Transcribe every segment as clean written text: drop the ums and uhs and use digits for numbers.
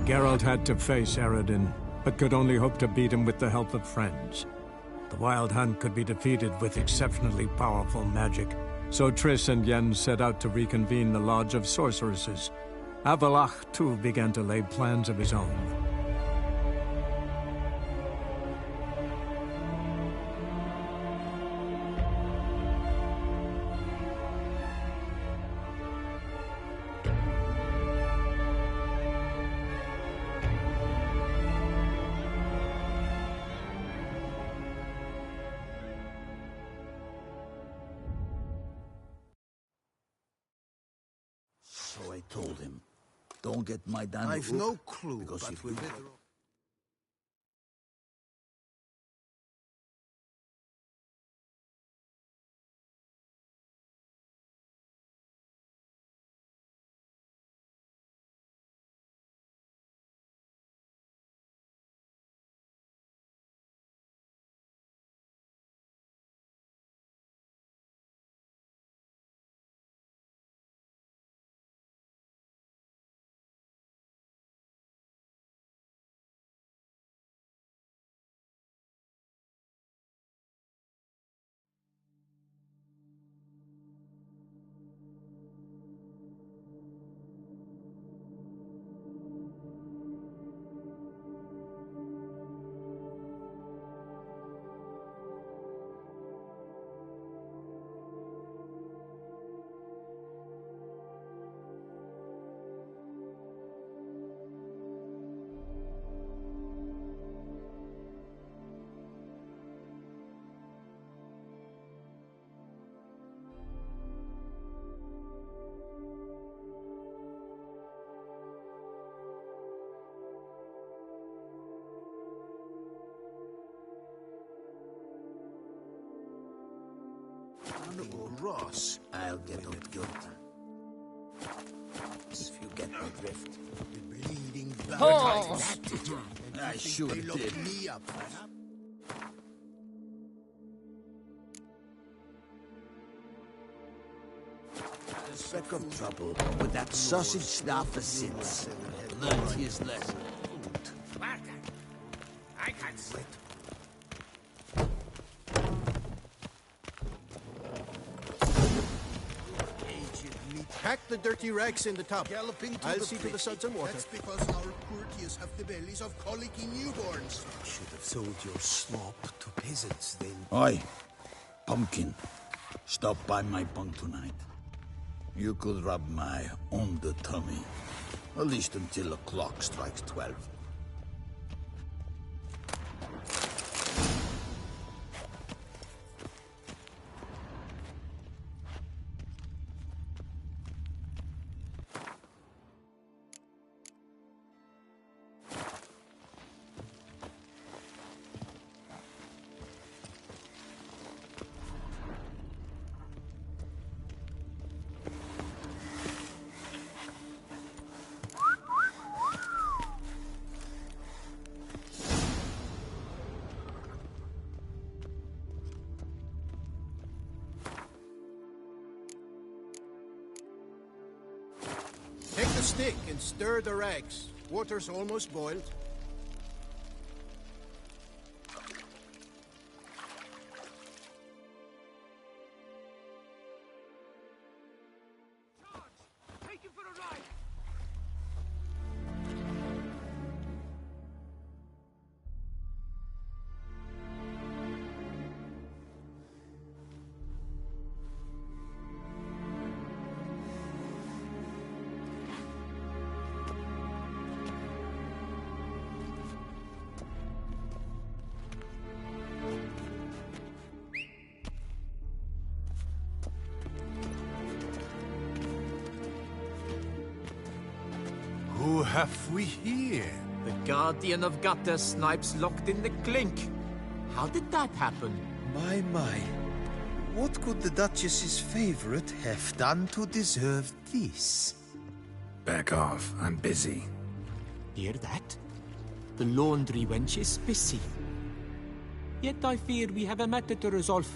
Geralt had to face Eredin, but could only hope to beat him with the help of friends. The Wild Hunt could be defeated with exceptionally powerful magic, so Triss and Yen set out to reconvene the Lodge of Sorceresses. Avalach, too, began to lay plans of his own. So I told him, don't get my dad. I've no clue, because but if we're you... better. Ross, I'll get on it good. If you get my drift. the bleeding back. Oh. That did you? And I you think sure they locked did. me up. Speck of trouble with that sausage snuffer since. Learned his lesson. I can't sleep. Pack the dirty rags in the tub. Galloping to I'll the see to the plate. suds and water. That's because our courtiers have the bellies of colicky newborns. Should have sold your slop to peasants then. Oi, Pumpkin. Stop by my bunk tonight. You could rub my on the tummy. At least until the clock strikes 12. Take the stick and stir the rags. Water's almost boiled. Take him for a ride. Who have we here? The Guardian of Gutter Snipes locked in the clink. How did that happen? My. What could the Duchess's favorite have done to deserve this? Back off. I'm busy. Hear that? The laundry wench is busy. Yet I fear we have a matter to resolve.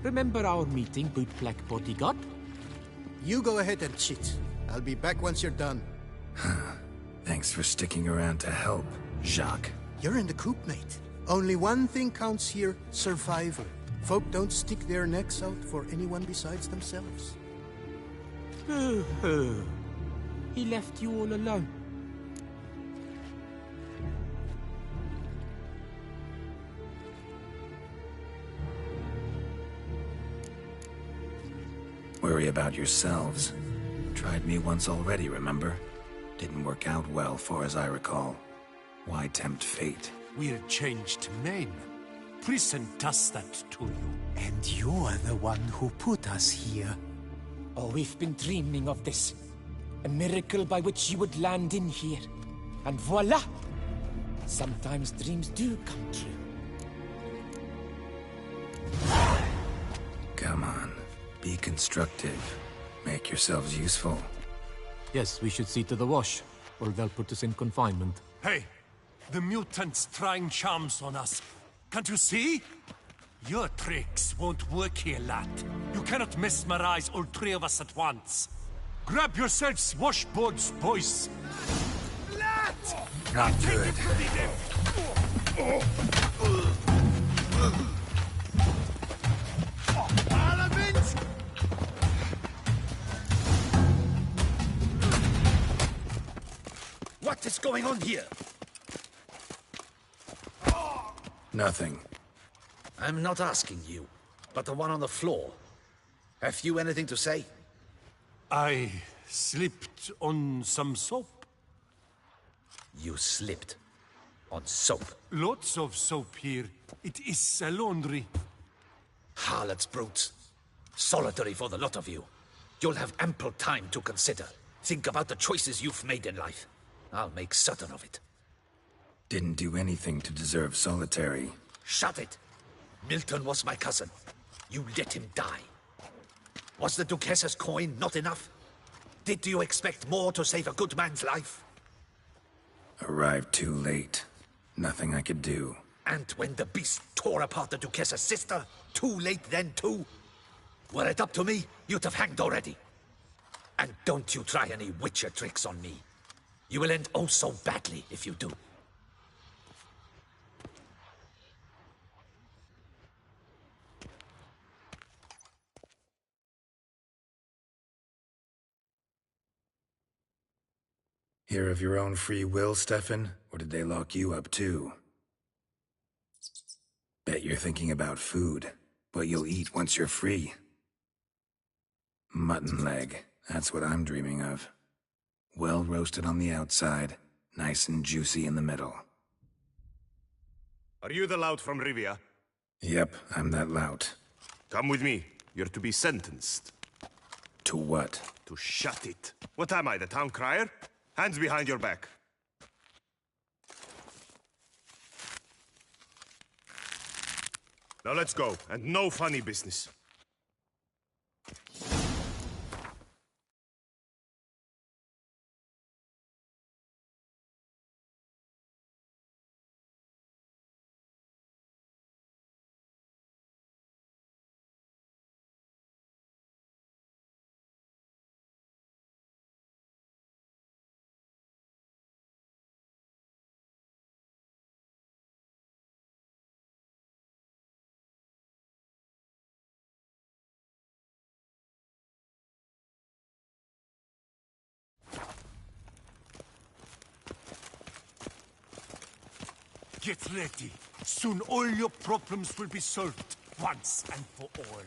Remember our meeting, bootblack bodyguard? You go ahead and cheat. I'll be back once you're done. Thanks for sticking around to help, Jacques. You're in the coop, mate. Only one thing counts here, survival. Folk don't stick their necks out for anyone besides themselves. He left you all alone. Worry about yourselves. Tried me once already, remember? Didn't work out well, far as I recall. Why tempt fate? We're changed men. Prison does that to you. And you're the one who put us here. Oh, we've been dreaming of this. A miracle by which you would land in here. And voila! Sometimes dreams do come true. Come on. Be constructive. Make yourselves useful. Yes, we should see to the wash, or they'll put us in confinement. Hey, the mutant's trying charms on us. Can't you see? Your tricks won't work here, lad. You cannot mesmerize all three of us at once. Grab yourselves washboards, boys. Lad! Not good. What is going on here? Nothing. I'm not asking you, but the one on the floor. Have you anything to say? I slipped on some soap. You slipped on soap. Lots of soap here. It is a laundry. Harlots, brutes. Solitary for the lot of you. You'll have ample time to consider. Think about the choices you've made in life. I'll make certain of it. Didn't do anything to deserve solitary. Shut it! Milton was my cousin. You let him die. Was the Duchess's coin not enough? Did you expect more to save a good man's life? Arrived too late. Nothing I could do. And when the beast tore apart the Duchess's sister, too late then too? Were it up to me, you'd have hanged already. And don't you try any witcher tricks on me. You will end oh so badly if you do. Here of your own free will, Stefan? Or did they lock you up too? Bet you're thinking about food. What you'll eat once you're free. Mutton leg. That's what I'm dreaming of. Well roasted on the outside, nice and juicy in the middle. Are you the lout from Rivia? Yep, I'm that lout. Come with me. You're to be sentenced. To what? To shut it. What am I, the town crier? Hands behind your back. Now let's go, and no funny business. Get ready. Soon all your problems will be solved, once and for all.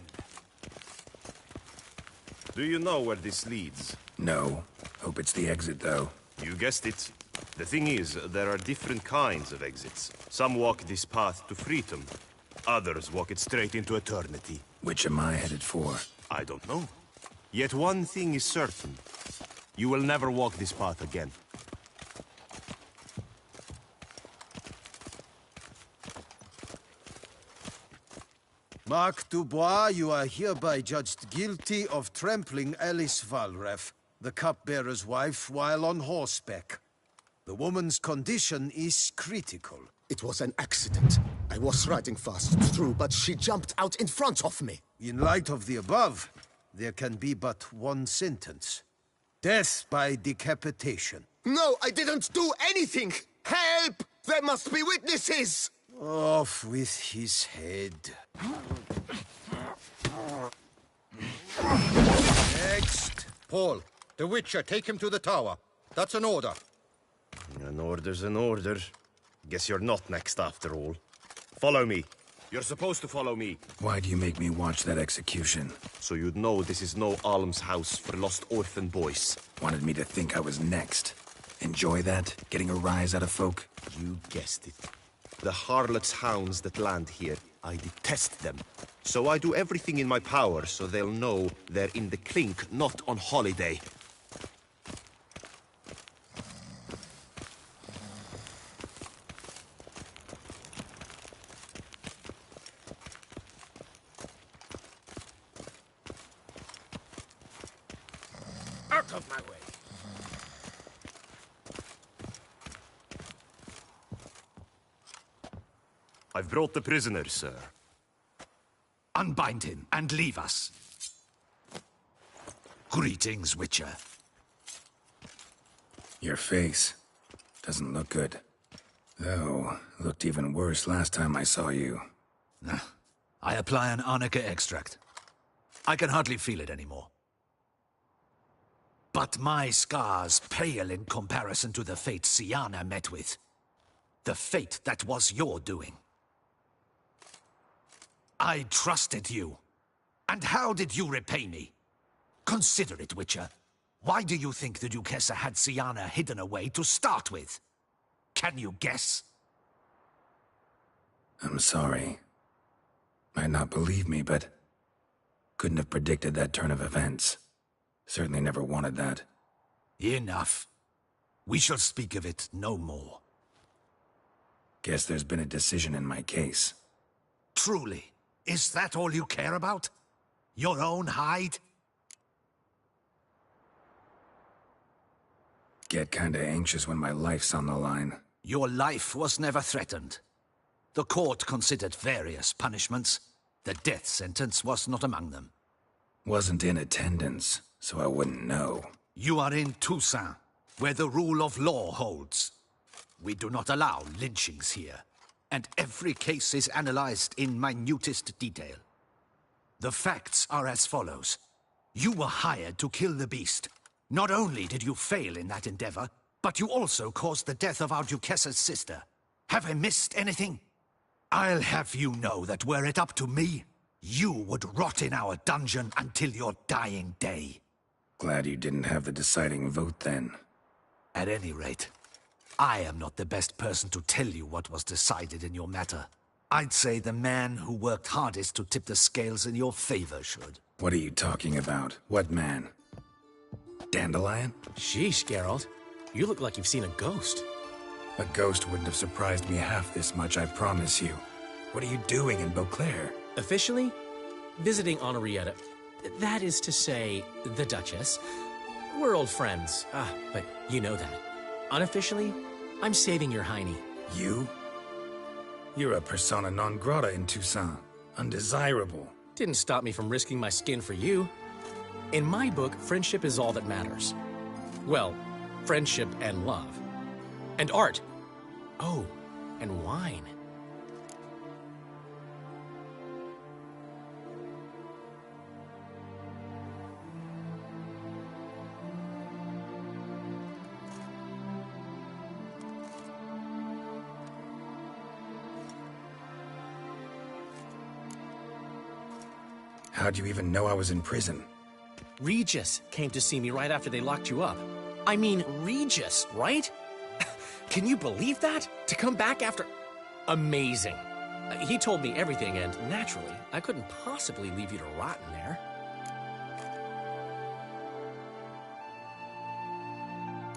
Do you know where this leads? No. Hope it's the exit, though. You guessed it. The thing is, there are different kinds of exits. Some walk this path to freedom. Others walk it straight into eternity. Which am I headed for? I don't know. Yet one thing is certain. You will never walk this path again. Mark Dubois, you are hereby judged guilty of trampling Alice Valref, the cupbearer's wife, while on horseback. The woman's condition is critical. It was an accident. I was riding fast through, but she jumped out in front of me. In light of the above, there can be but one sentence. Death by decapitation. No, I didn't do anything! Help! There must be witnesses! Off with his head. Next. Paul, the Witcher, take him to the tower. That's an order. An order's an order. Guess you're not next after all. Follow me. You're supposed to follow me. Why do you make me watch that execution? So you'd know this is no almshouse for lost orphan boys. Wanted me to think I was next. Enjoy that? Getting a rise out of folk? You guessed it. The harlots' hounds that land here, I detest them. So I do everything in my power so they'll know they're in the clink, not on holiday. Out of my way! I've brought the prisoner, sir. Unbind him and leave us. Greetings, Witcher. Your face doesn't look good. Though, looked even worse last time I saw you. I apply an arnica extract. I can hardly feel it anymore. But my scars pale in comparison to the fate Siana met with. The fate that was your doing. I trusted you. And how did you repay me? Consider it, Witcher. Why do you think the Duchessa had Siana hidden away to start with? Can you guess? I'm sorry. Might not believe me, but couldn't have predicted that turn of events. Certainly never wanted that. Enough. We shall speak of it no more. Guess there's been a decision in my case. Truly, is that all you care about? Your own hide? Get kinda anxious when my life's on the line. Your life was never threatened. The court considered various punishments. The death sentence was not among them. Wasn't in attendance, so I wouldn't know. You are in Toussaint, where the rule of law holds. We do not allow lynchings here, and every case is analyzed in minutest detail. The facts are as follows. You were hired to kill the beast. Not only did you fail in that endeavor, but you also caused the death of our Duchessa's sister. Have I missed anything? I'll have you know that were it up to me, you would rot in our dungeon until your dying day. Glad you didn't have the deciding vote then. At any rate, I am not the best person to tell you what was decided in your matter. I'd say the man who worked hardest to tip the scales in your favor should. What are you talking about? What man? Dandelion? Sheesh, Geralt. You look like you've seen a ghost. A ghost wouldn't have surprised me half this much, I promise you. What are you doing in Beauclair? Officially, visiting Henrietta. That is to say, the Duchess. We're old friends. But you know that. Unofficially, I'm saving your hiney. You? You're a persona non grata in Toussaint. Undesirable. Didn't stop me from risking my skin for you. In my book, friendship is all that matters. Well, friendship and love. And art. Oh, and wine. How'd you even know I was in prison? Regis came to see me right after they locked you up. I mean, Regis, right? Can you believe that? To come back after... Amazing. He told me everything, and naturally, I couldn't possibly leave you to rot in there.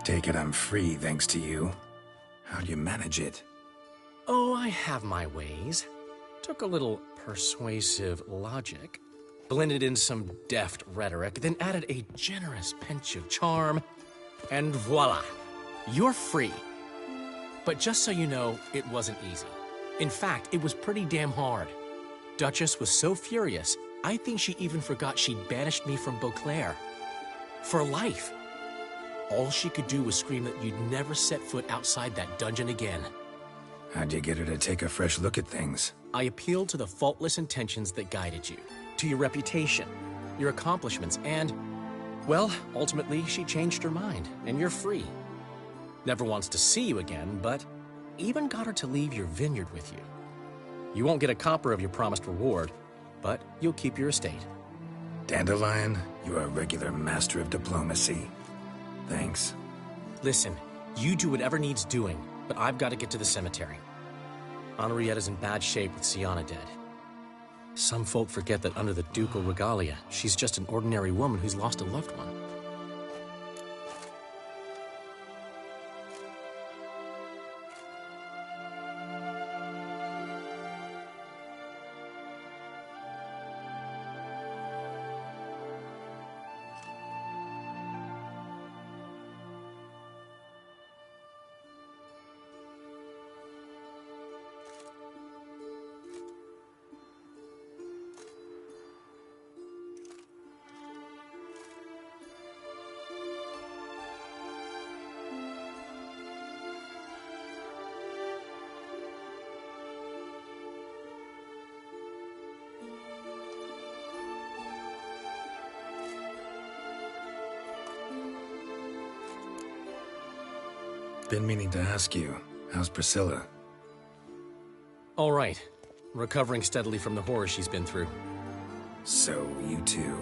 Take it I'm free, thanks to you. How'd you manage it? Oh, I have my ways. Took a little persuasive logic, blended in some deft rhetoric, then added a generous pinch of charm, and voila, you're free. But just so you know, it wasn't easy. In fact, it was pretty damn hard. Duchess was so furious, I think she even forgot she'd banished me from Beauclair. For life. All she could do was scream that you'd never set foot outside that dungeon again. How'd you get her to take a fresh look at things? I appealed to the faultless intentions that guided you, to your reputation, your accomplishments, and, well, ultimately she changed her mind, and you're free. Never wants to see you again, but even got her to leave your vineyard with you. You won't get a copper of your promised reward, but you'll keep your estate. Dandelion, you're a regular master of diplomacy. Thanks. Listen, you do whatever needs doing, but I've got to get to the cemetery. Henrietta's in bad shape with Sienna dead. Some folk forget that under the ducal regalia, she's just an ordinary woman who's lost a loved one. Been meaning to ask you, how's Priscilla? All right. Recovering steadily from the horror she's been through. So, you two,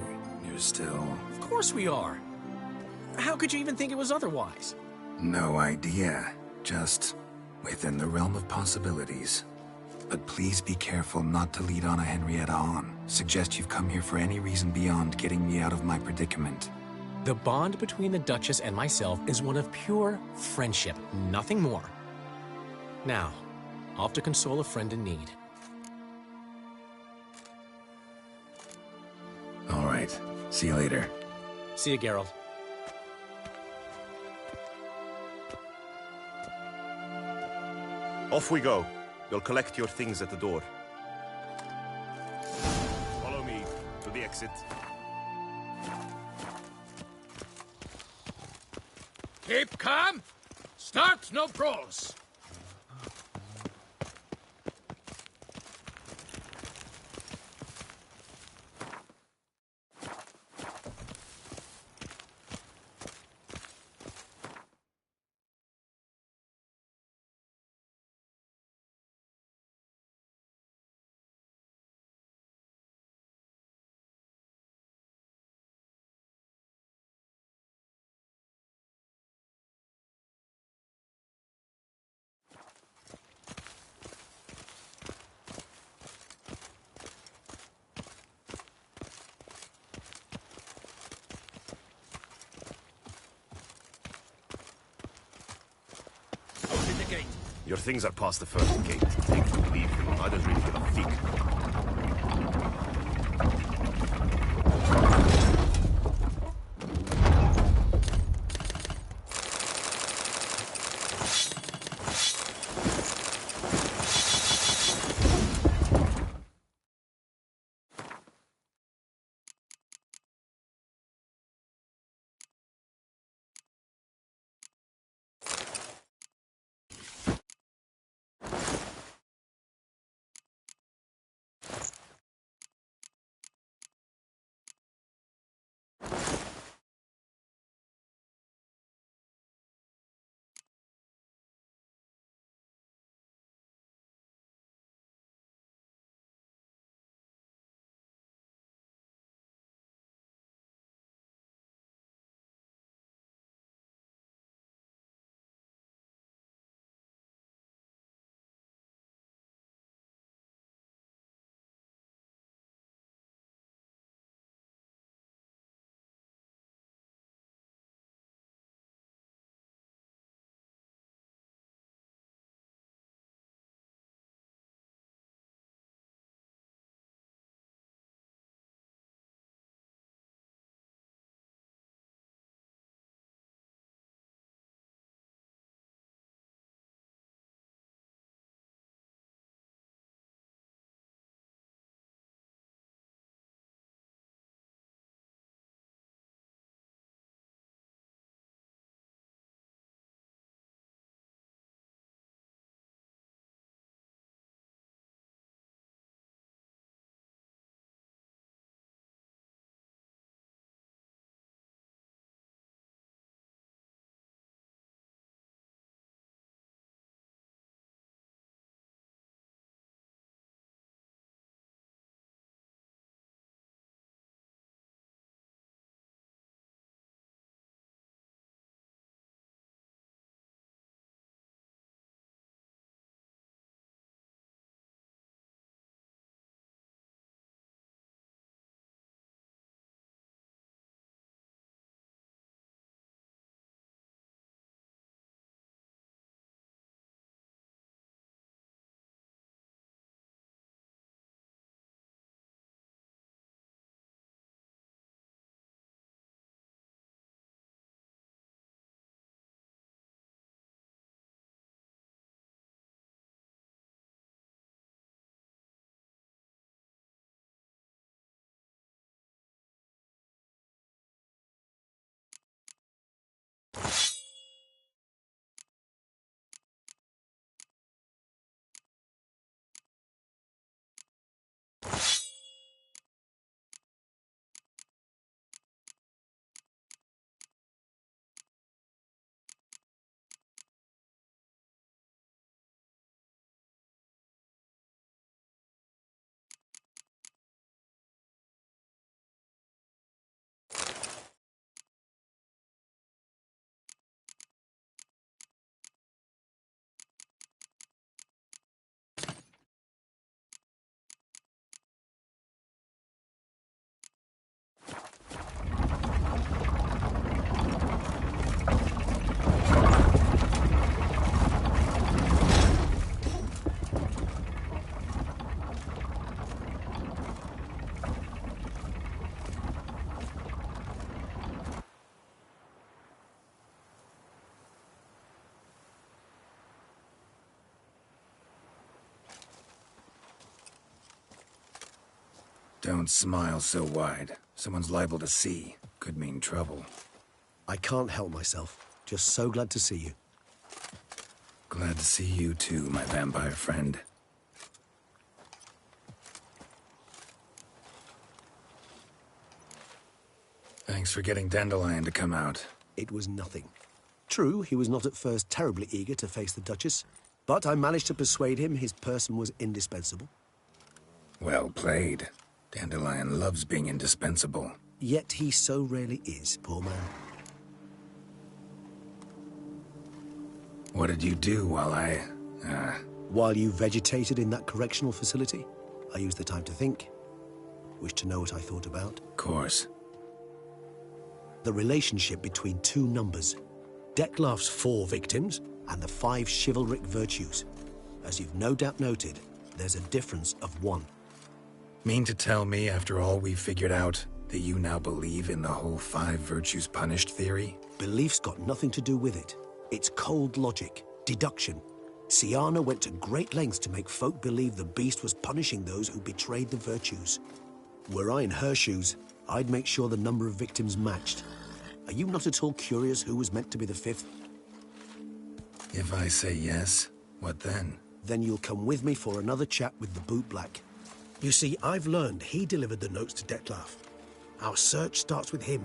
you're still... Of course we are. How could you even think it was otherwise? No idea. Just within the realm of possibilities. But please be careful not to lead Anna Henrietta on. Suggest you've come here for any reason beyond getting me out of my predicament. The bond between the Duchess and myself is one of pure friendship, nothing more. Now, off to console a friend in need. All right. See you later. See you, Geralt. Off we go. You'll collect your things at the door. Follow me to the exit. Keep calm. Start no brawls. Your things are past the first gate. Take them, leave them. I don't really give a fig. Don't smile so wide. Someone's liable to see. Could mean trouble. I can't help myself. Just so glad to see you. Glad to see you too, my vampire friend. Thanks for getting Dandelion to come out. It was nothing. True, he was not at first terribly eager to face the Duchess, but I managed to persuade him his person was indispensable. Well played. Dandelion loves being indispensable. Yet he so rarely is, poor man. What did you do while While you vegetated in that correctional facility, I used the time to think. Wish to know what I thought about? Of course. The relationship between two numbers. Dettlaff's 4 victims and the 5 chivalric virtues. As you've no doubt noted, there's a difference of 1. Mean to tell me, after all we've figured out, that you now believe in the whole 5 virtues punished theory? Belief's got nothing to do with it. It's cold logic, deduction. Syanna went to great lengths to make folk believe the beast was punishing those who betrayed the virtues. Were I in her shoes, I'd make sure the number of victims matched. Are you not at all curious who was meant to be the 5th? If I say yes, what then? Then you'll come with me for another chat with the bootblack. You see, I've learned he delivered the notes to Dettlaff. Our search starts with him.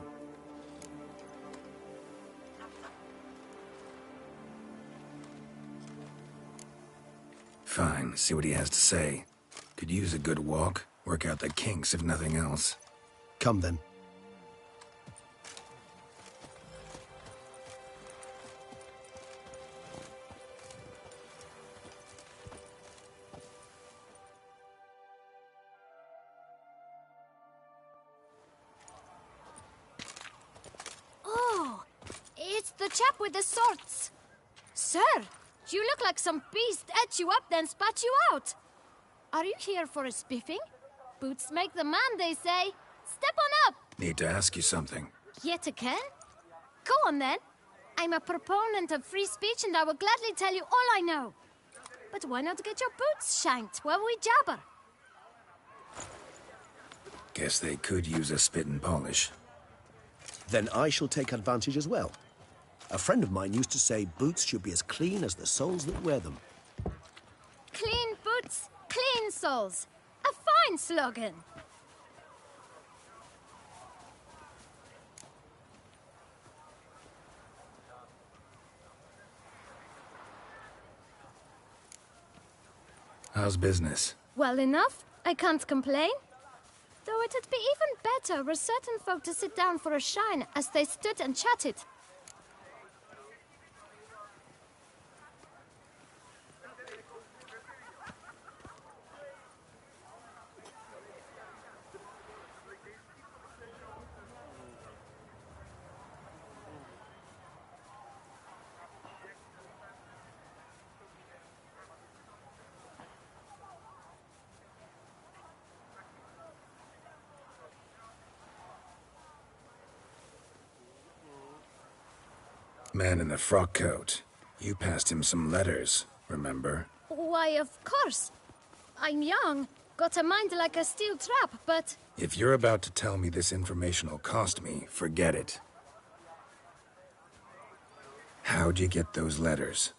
Fine, see what he has to say. Could use a good walk, work out the kinks if nothing else. Come then. Oh, it's the chap with the swords. Sir, you look like some beast ate you up then spat you out. Are you here for a spiffing? Boots make the man, they say. Step on up. Need to ask you something. Yet again? Go on then. I'm a proponent of free speech and I will gladly tell you all I know. But why not get your boots shanked while we jabber? Guess they could use a spit and polish. Then I shall take advantage as well. A friend of mine used to say boots should be as clean as the soles that wear them. Clean boots, clean soles. A fine slogan. How's business? Well enough. I can't complain. Though it'd be even better were certain folk to sit down for a shine as they stood and chatted. Man in the frock coat. You passed him some letters, remember? Why, of course. I'm young, got a mind like a steel trap, but... If you're about to tell me this information'll cost me, forget it. How'd you get those letters?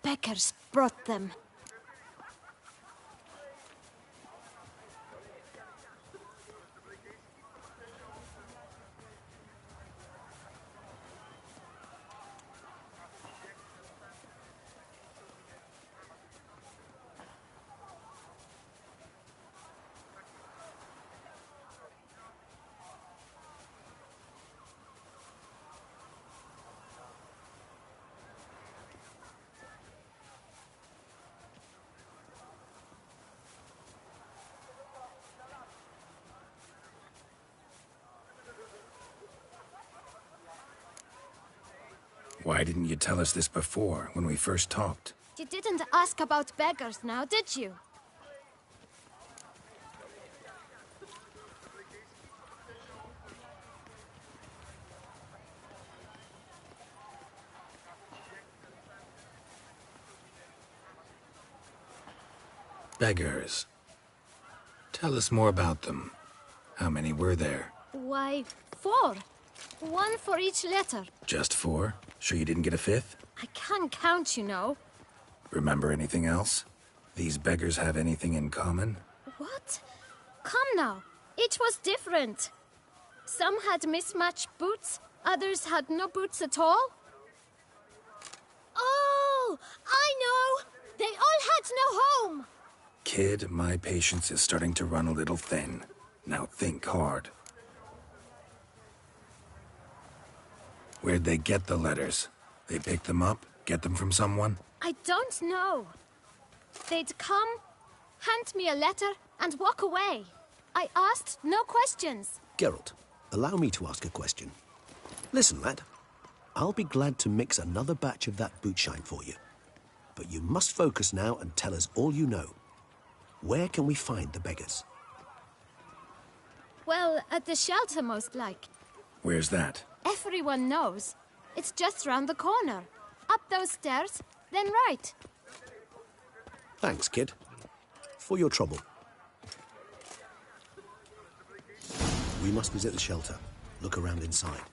Beggars brought them. Why didn't you tell us this before, when we first talked? You didn't ask about beggars now, did you? Beggars. Tell us more about them. How many were there? Why, 4. One for each letter. Just 4? Sure you didn't get a 5th? I can't count, you know. Remember anything else? These beggars have anything in common? What? Come now. Each was different. Some had mismatched boots, others had no boots at all. Oh, I know! They all had no home! Kid, my patience is starting to run a little thin. Now think hard. Where'd they get the letters? They pick them up? Get them from someone? I don't know. They'd come, hand me a letter, and walk away. I asked no questions. Geralt, allow me to ask a question. Listen, lad. I'll be glad to mix another batch of that bootshine for you. But you must focus now and tell us all you know. Where can we find the beggars? Well, at the shelter, most like. Where's that? Everyone knows. It's just round the corner. Up those stairs, then right. Thanks, kid. For your trouble. We must visit the shelter. Look around inside.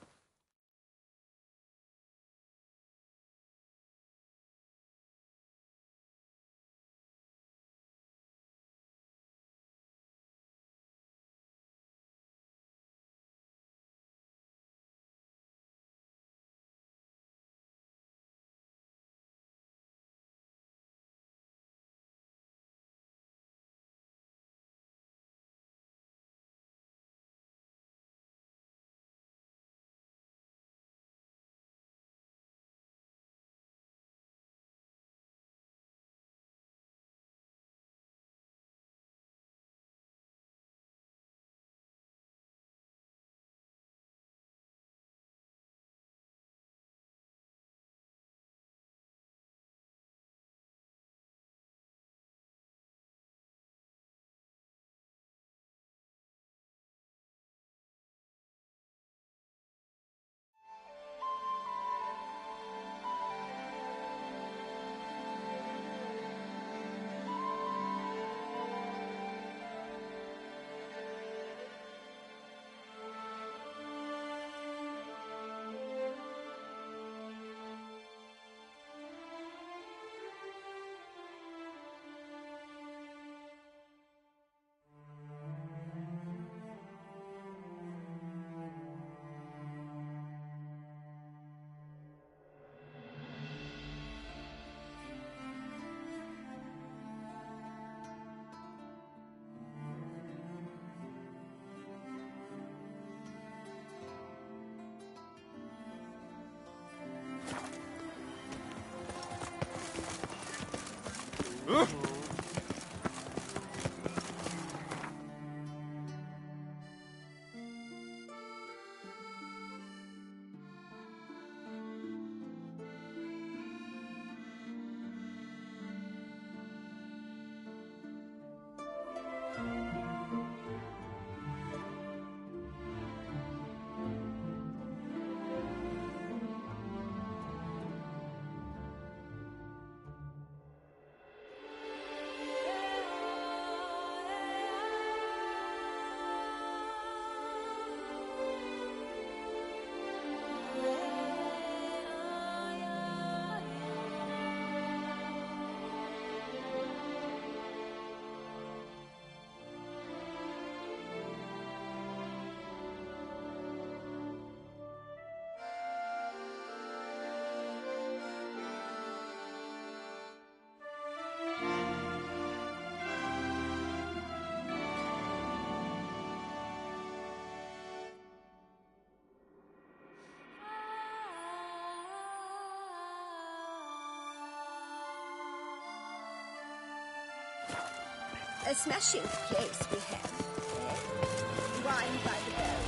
A smashing place we have. Wine by the barrel.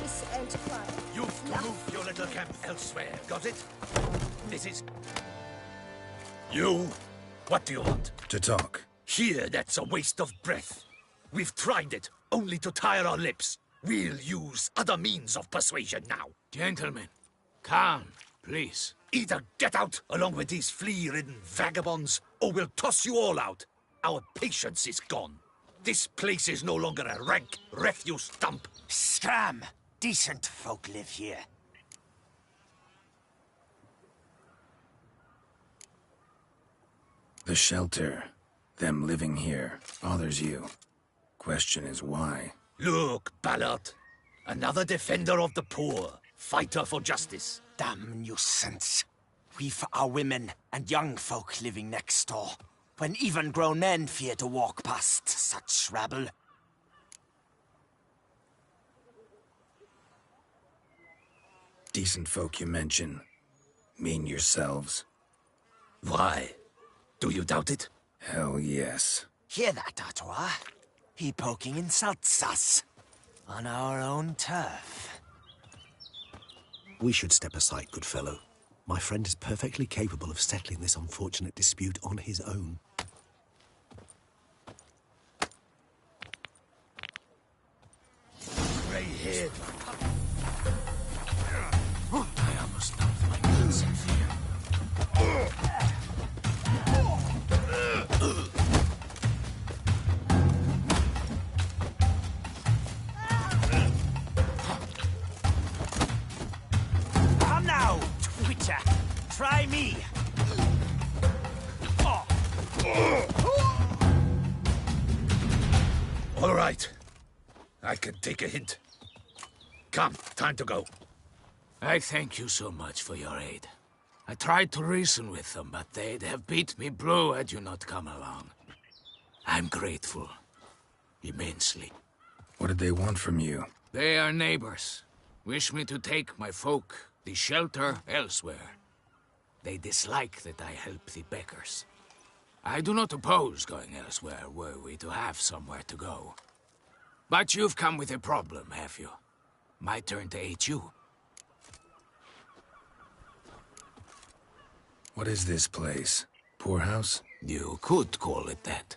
Peace and quiet. You've to move your little camp elsewhere, got it? This is... You? What do you want? To talk. Here, that's a waste of breath. We've tried it, only to tire our lips. We'll use other means of persuasion now. Gentlemen, calm, please. Either get out along with these flea-ridden vagabonds, or we'll toss you all out. Our patience is gone. This place is no longer a rank refuse dump. Scram! Decent folk live here. The shelter, them living here, bothers you. Question is why? Look, Ballard. Another defender of the poor. Fighter for justice. Damn nuisance. We've our women and young folk living next door, when even grown men fear to walk past such rabble. Decent folk you mention. Mean yourselves. Why? Do you doubt it? Hell yes. Hear that, Artois? He poking insults us. On our own turf. We should step aside, good fellow. My friend is perfectly capable of settling this unfortunate dispute on his own. Grey-haired. I almost knocked my guns in fear. Come now, Twitcher. Try me. All right. I can take a hint. Come, time to go. I thank you so much for your aid. I tried to reason with them, but they'd have beat me blue had you not come along. I'm grateful. Immensely. What did they want from you? They are neighbors. Wish me to take my folk, the shelter, elsewhere. They dislike that I help the beggars. I do not oppose going elsewhere, were we to have somewhere to go. But you've come with a problem, have you? My turn to aid you. What is this place? Poorhouse? You could call it that.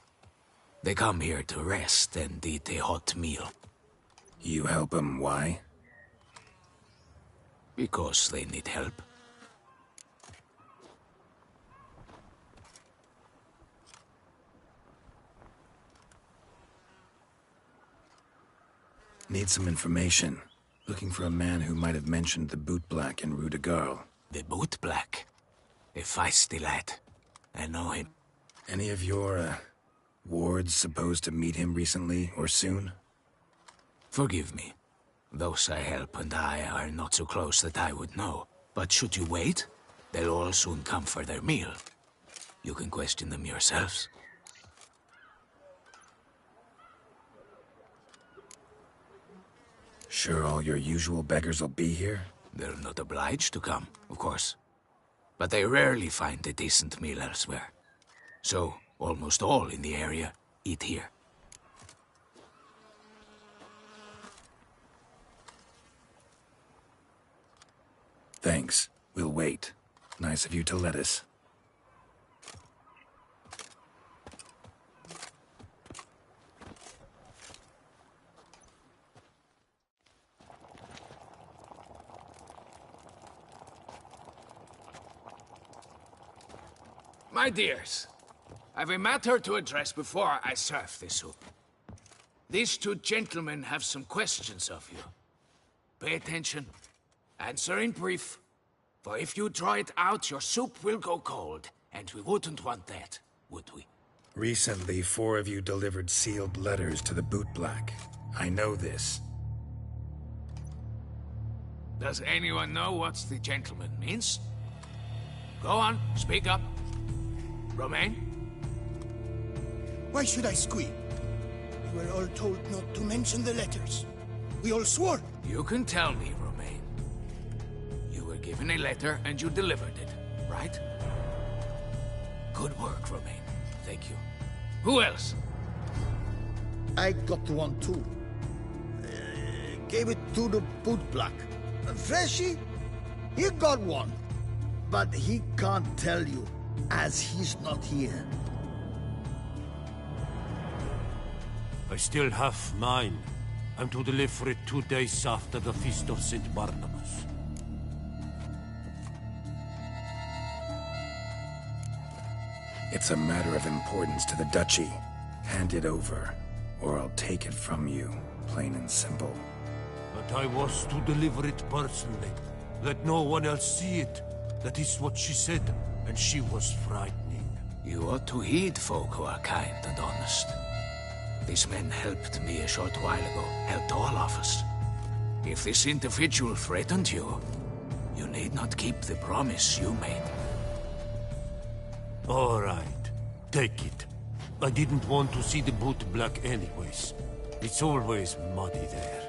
They come here to rest and eat a hot meal. You help them, why? Because they need help. Need some information. Looking for a man who might have mentioned the bootblack in Rue de Garl. The bootblack? A feisty lad. I know him. Any of your, wards supposed to meet him recently or soon? Forgive me. Those I help and I are not so close that I would know. But should you wait, they'll all soon come for their meal. You can question them yourselves. Sure all your usual beggars will be here? They're not obliged to come, of course. But they rarely find a decent meal elsewhere. So, almost all in the area eat here. Thanks. We'll wait. Nice of you to let us. My dears, I've a matter to address before I serve this soup. These two gentlemen have some questions of you. Pay attention. Answer in brief. For if you draw it out, your soup will go cold. And we wouldn't want that, would we? Recently, 4 of you delivered sealed letters to the bootblack. I know this. Does anyone know what the gentleman means? Go on, speak up. Romain? Why should I squeal? We were all told not to mention the letters. We all swore. You can tell me, Romain. You were given a letter and you delivered it, right? Good work, Romain. Thank you. Who else? I got one too. Gave it to the bootblack. Freshy, he got one. But he can't tell you, as he's not here. I still have mine. I'm to deliver it 2 days after the Feast of St. Barnabas. It's a matter of importance to the Duchy. Hand it over. or I'll take it from you, plain and simple. But I was to deliver it personally. Let no one else see it. That is what she said, and she was frightening. You ought to heed folk who are kind and honest. These men helped me a short while ago, helped all of us. If this individual threatened you, you need not keep the promise you made. All right, take it. I didn't want to see the boot black anyways. It's always muddy there.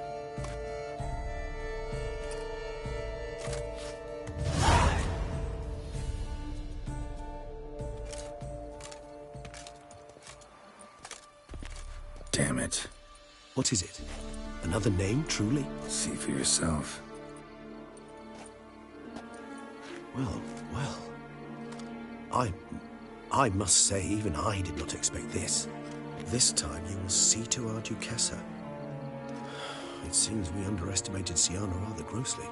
Damn it. What is it? Another name, truly? See for yourself. Well. I must say, even I did not expect this. This time you will see to our Duchessa. It seems we underestimated Siana rather grossly.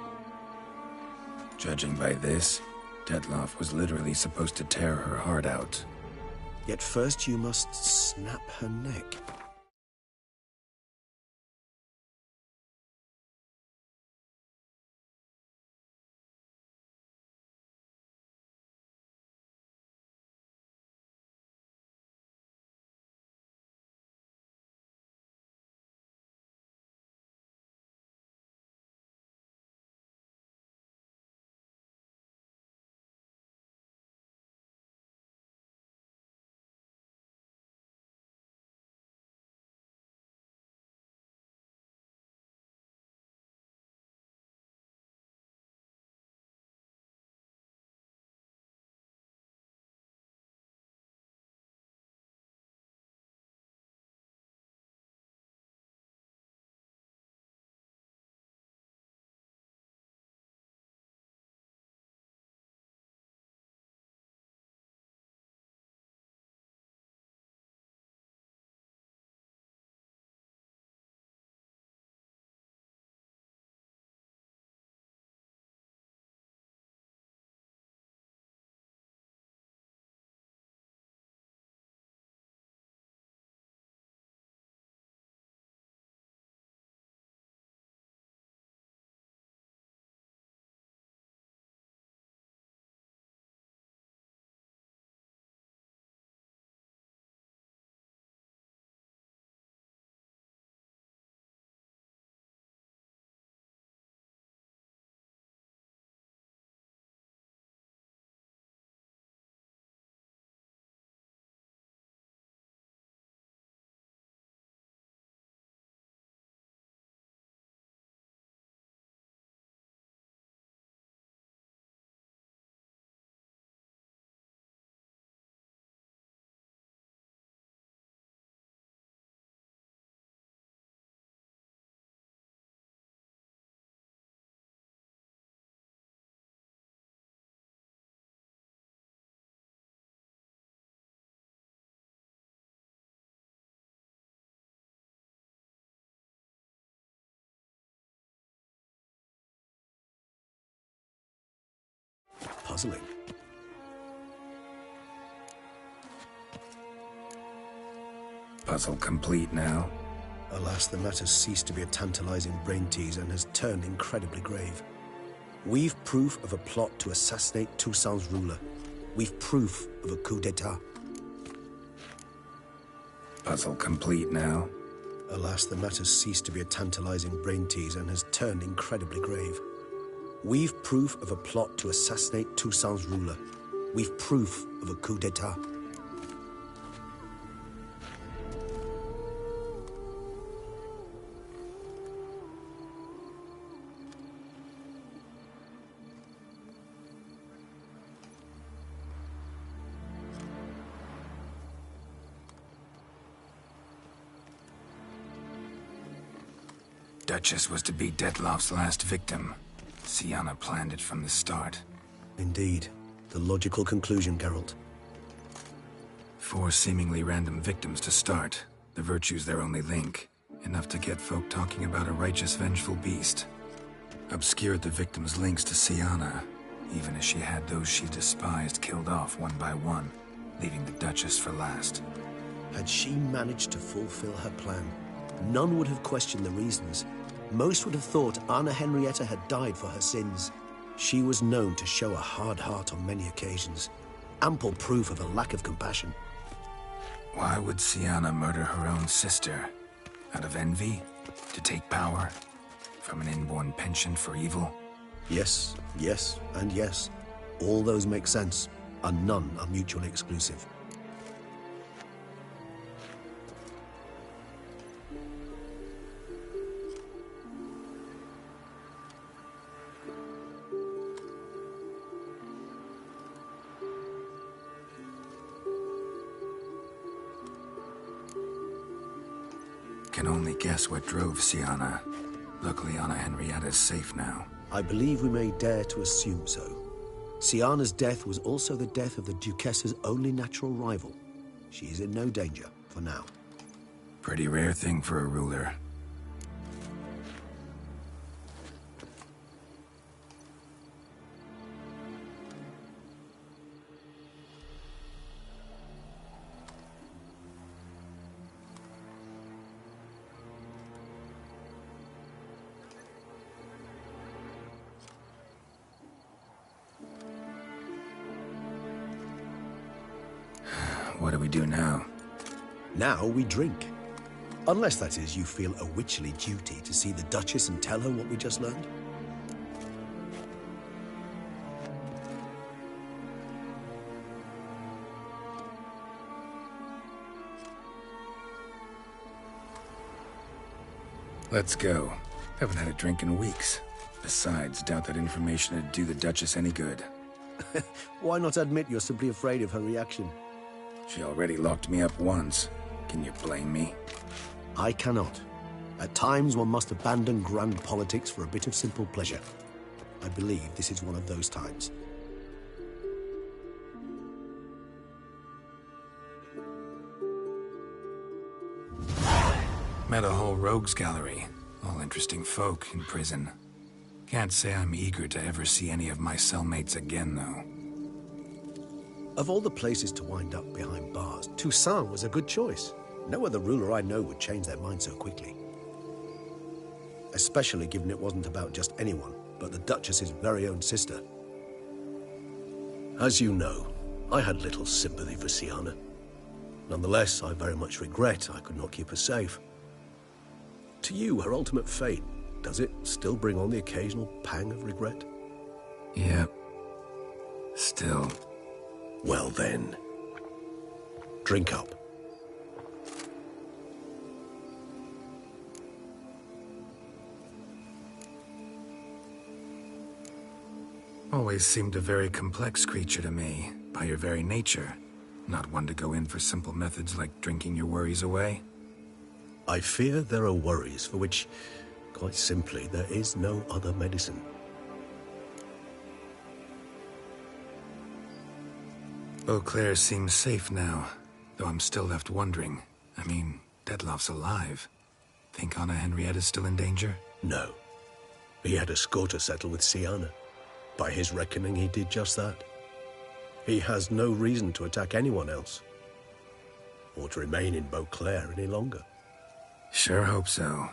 Judging by this, Detloff was literally supposed to tear her heart out. Yet first you must snap her neck. Puzzling. Puzzle complete now? Alas, the matter's ceased to be a tantalizing brain tease and has turned incredibly grave. We've proof of a plot to assassinate Toussaint's ruler. We've proof of a coup d'etat. Puzzle complete now? Alas, the matter's ceased to be a tantalizing brain tease and has turned incredibly grave. We've proof of a plot to assassinate Toussaint's ruler. We've proof of a coup d'etat. Duchess was to be Detloff's last victim. Siana planned it from the start. Indeed. The logical conclusion, Geralt. 4 seemingly random victims to start. The virtue's their only link. Enough to get folk talking about a righteous, vengeful beast. Obscured the victims' links to Siana, even as she had those she despised killed off one by one, leaving the Duchess for last. Had she managed to fulfill her plan, none would have questioned the reasons. Most would have thought Anna Henrietta had died for her sins. She was known to show a hard heart on many occasions. Ample proof of a lack of compassion. Why would Sienna murder her own sister? Out of envy? To take power? From an inborn penchant for evil? Yes, yes, and yes. All those make sense, and none are mutually exclusive. Can only guess what drove Sienna. Luckily, Anna Henrietta's safe now. I believe we may dare to assume so. Sienna's death was also the death of the Duchess's only natural rival. She is in no danger, for now. Pretty rare thing for a ruler. What do we do now? Now we drink. Unless, that is, you feel a witcherly duty to see the Duchess and tell her what we just learned. Let's go. Haven't had a drink in weeks. Besides, doubt that information would do the Duchess any good. Why not admit you're simply afraid of her reaction? She already locked me up once. Can you blame me? I cannot. At times one must abandon grand politics for a bit of simple pleasure. I believe this is one of those times. Met a whole rogues gallery. All interesting folk in prison. Can't say I'm eager to ever see any of my cellmates again, though. Of all the places to wind up behind bars, Toussaint was a good choice. No other ruler I know would change their mind so quickly. Especially given it wasn't about just anyone, but the Duchess's very own sister. As you know, I had little sympathy for Sienna. Nonetheless, I very much regret I could not keep her safe. To you, her ultimate fate, does it still bring on the occasional pang of regret? Yep. Still. Well then, drink up. Always seemed a very complex creature to me, by your very nature. Not one to go in for simple methods like drinking your worries away. I fear there are worries for which, quite simply, there is no other medicine. Beauclair seems safe now, though I'm still left wondering. I mean, Detloff's alive. Think Anna Henrietta's still in danger? No. He had a score to settle with Sienna. By his reckoning, he did just that. He has no reason to attack anyone else, or to remain in Beauclair any longer. Sure hope so.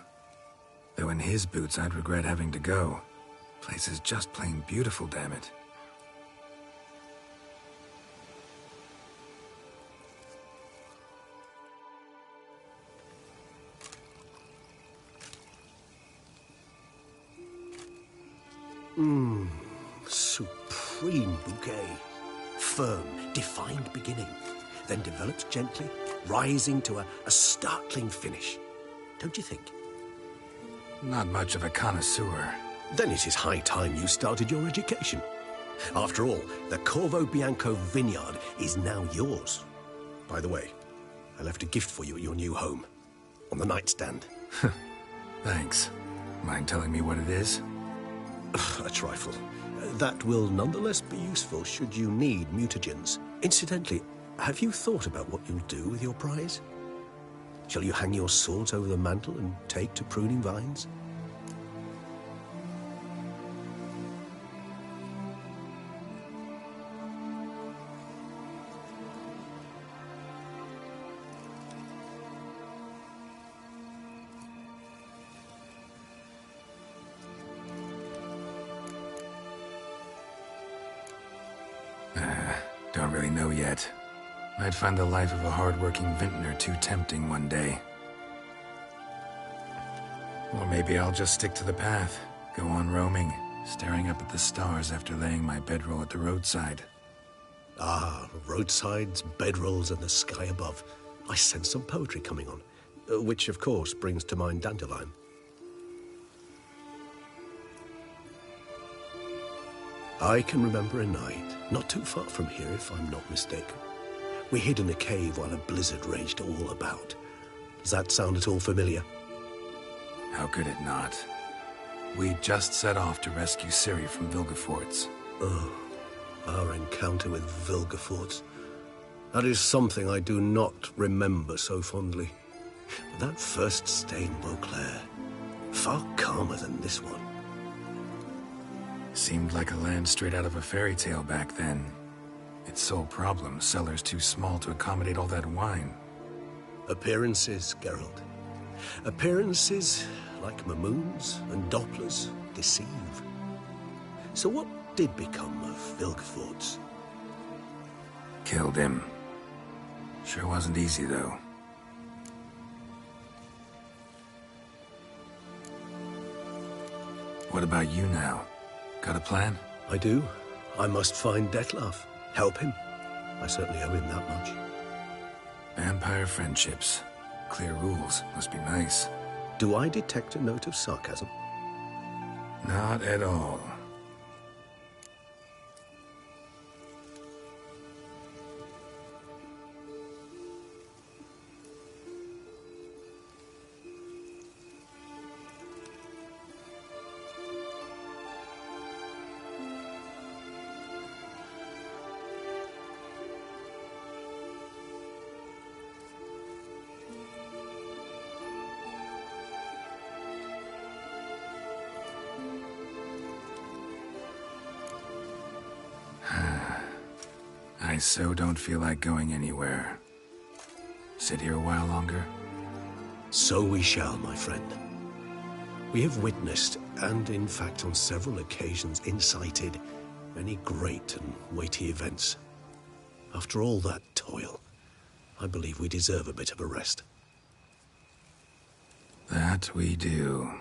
Though in his boots, I'd regret having to go. Place is just plain beautiful, damn it. Supreme bouquet. Firm, defined beginning, then develops gently, rising to a startling finish. Don't you think? Not much of a connoisseur. Then it is high time you started your education. After all, the Corvo Bianco vineyard is now yours. By the way, I left a gift for you at your new home, on the nightstand. Thanks. Mind telling me what it is? A trifle. That will nonetheless be useful should you need mutagens. Incidentally, have you thought about what you'll do with your prize? Shall you hang your swords over the mantle and take to pruning vines? really know yet. Might find the life of a hard-working vintner too tempting one day. Or maybe I'll just stick to the path, go on roaming, staring up at the stars after laying my bedroll at the roadside. Ah, roadsides, bedrolls, and the sky above. I sense some poetry coming on, which, of course, brings to mind Dandelion. I can remember a night, not too far from here, if I'm not mistaken. We hid in a cave while a blizzard raged all about. Does that sound at all familiar? How could it not? We just set off to rescue Ciri from Vilgefortz. Oh, our encounter with Vilgefortz. That is something I do not remember so fondly. But that first stay in Beauclair, far calmer than this one. Seemed like a land straight out of a fairy tale back then. Its sole problem, cellars too small to accommodate all that wine. Appearances, Geralt. Appearances, like Mamoons and Dopplers, deceive. So what did become of Vilgefortz? Killed him. Sure wasn't easy, though. What about you now? Got a plan? I do. I must find Dettlaff. Help him. I certainly owe him that much. Vampire friendships. Clear rules. Must be nice. Do I detect a note of sarcasm? Not at all. I so don't feel like going anywhere. Sit here a while longer? So we shall, my friend. We have witnessed, and in fact on several occasions incited, many great and weighty events. After all that toil, I believe we deserve a bit of a rest. That we do.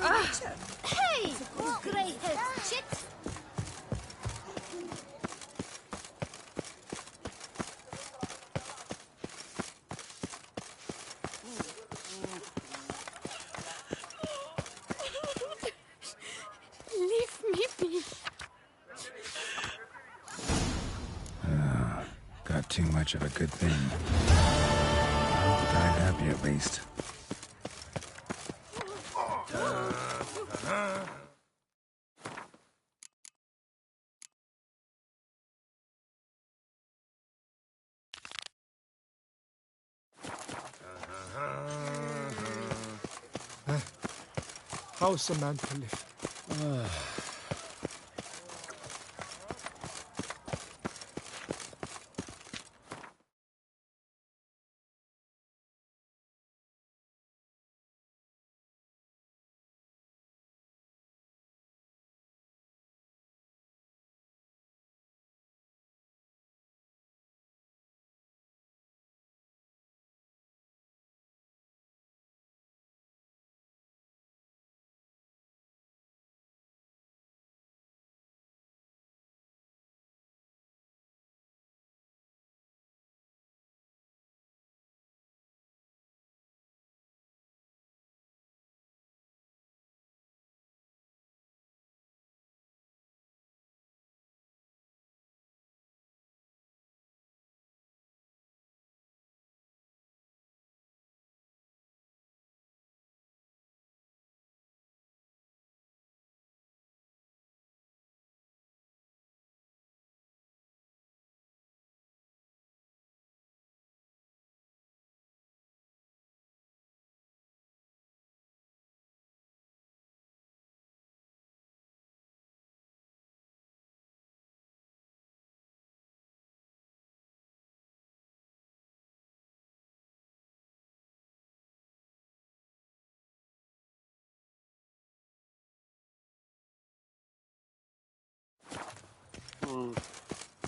Hey, you grey-head chits! Leave me be. Got too much of a good thing. Died happy at least. How's a man to live?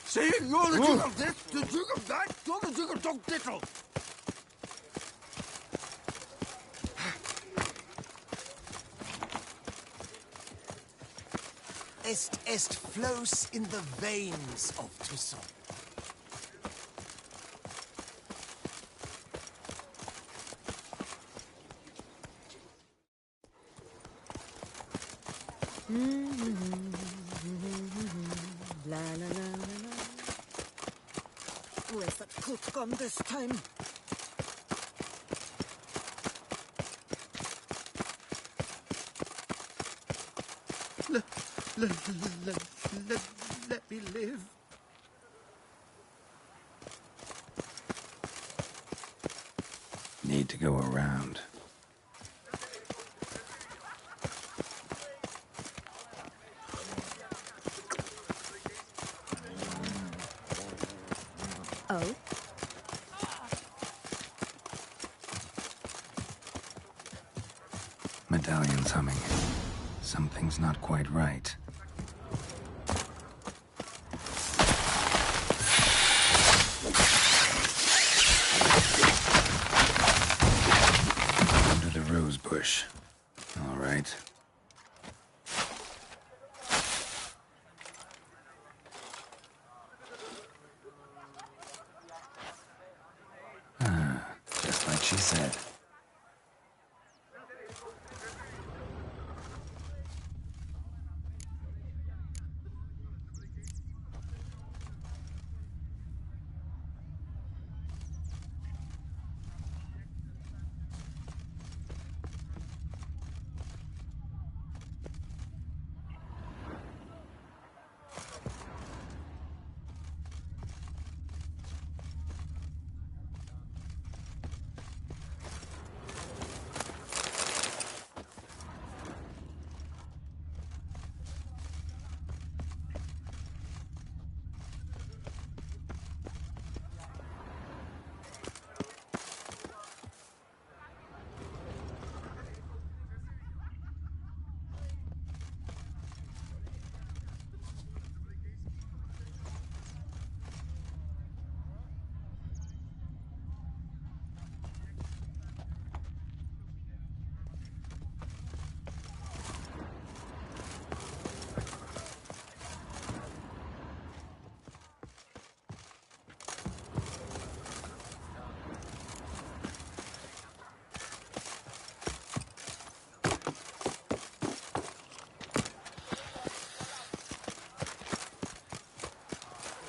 See, you're the duke of this, the duke of that, you're the duke of dog diddle. Est flows in the veins of Toussaint. La la la la la. Where's that cook gone this time? Let me live. Need to go around. Oh? Medallion's humming. Something's not quite right. Under the rose bush. All right. Just like she said.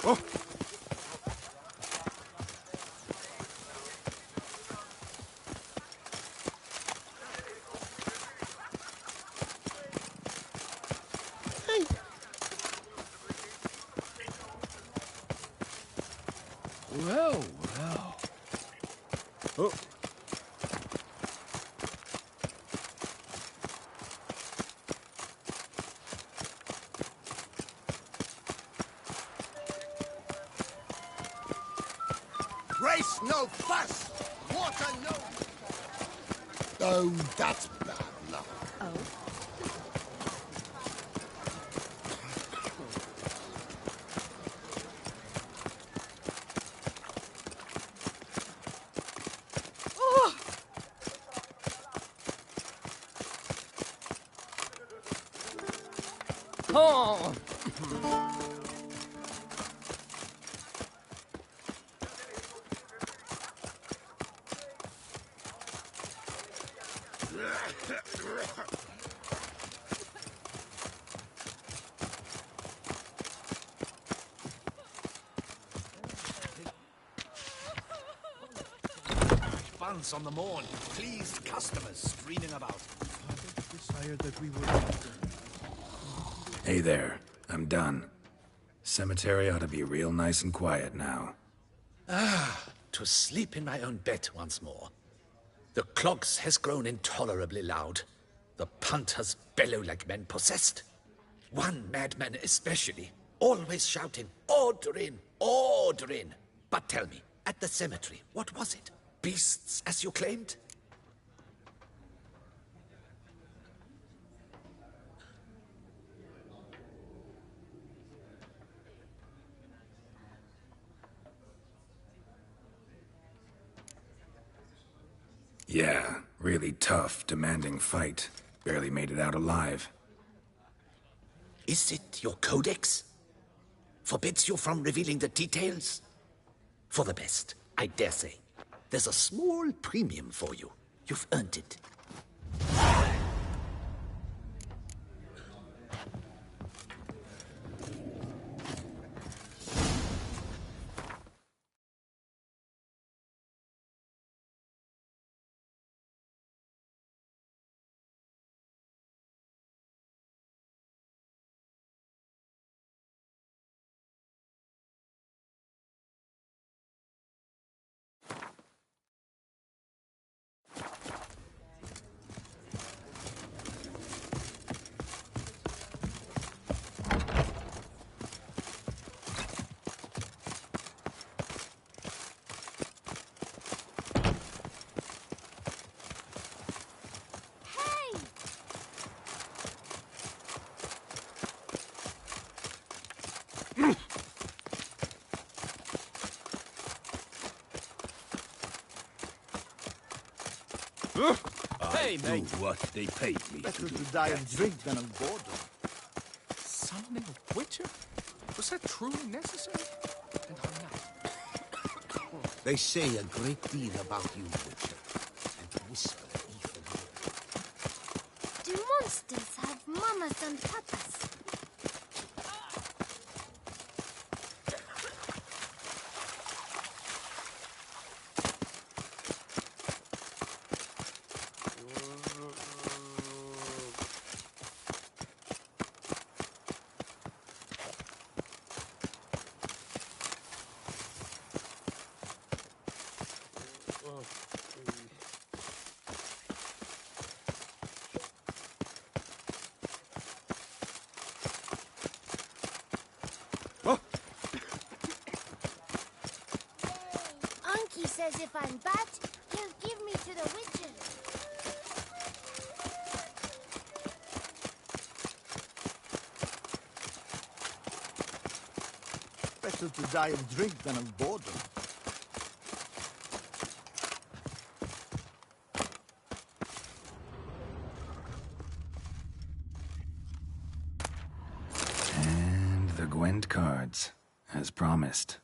Well, well. Oh. Race no fuss! Water no... Oh, that's bad luck. Oh? Oh! Buns on the morn. Pleased customers streaming about. Desired that we were... Hey there, I'm done. Cemetery ought to be real nice and quiet now. To sleep in my own bed once more. The clogs has grown intolerably loud. The punters bellow like men possessed. One madman especially, always shouting, "Order in! Order in!" But tell me, at the cemetery, what was it? Beasts, as you claimed? Yeah, really tough, demanding fight. Barely made it out alive. Is it your codex? Forbids you from revealing the details? For the best, I dare say. There's a small premium for you. You've earned it. Hey, do what they paid me Better to die of drink than of boredom. Summoning a witcher? Was that truly necessary? And how now? They say a great deal about you, Witcher, and whisper even more. Do monsters have mamas and papas? Unky says if I'm bad, he'll give me to the witches. Better to die of drink than of boredom. And the Gwent cards, as promised.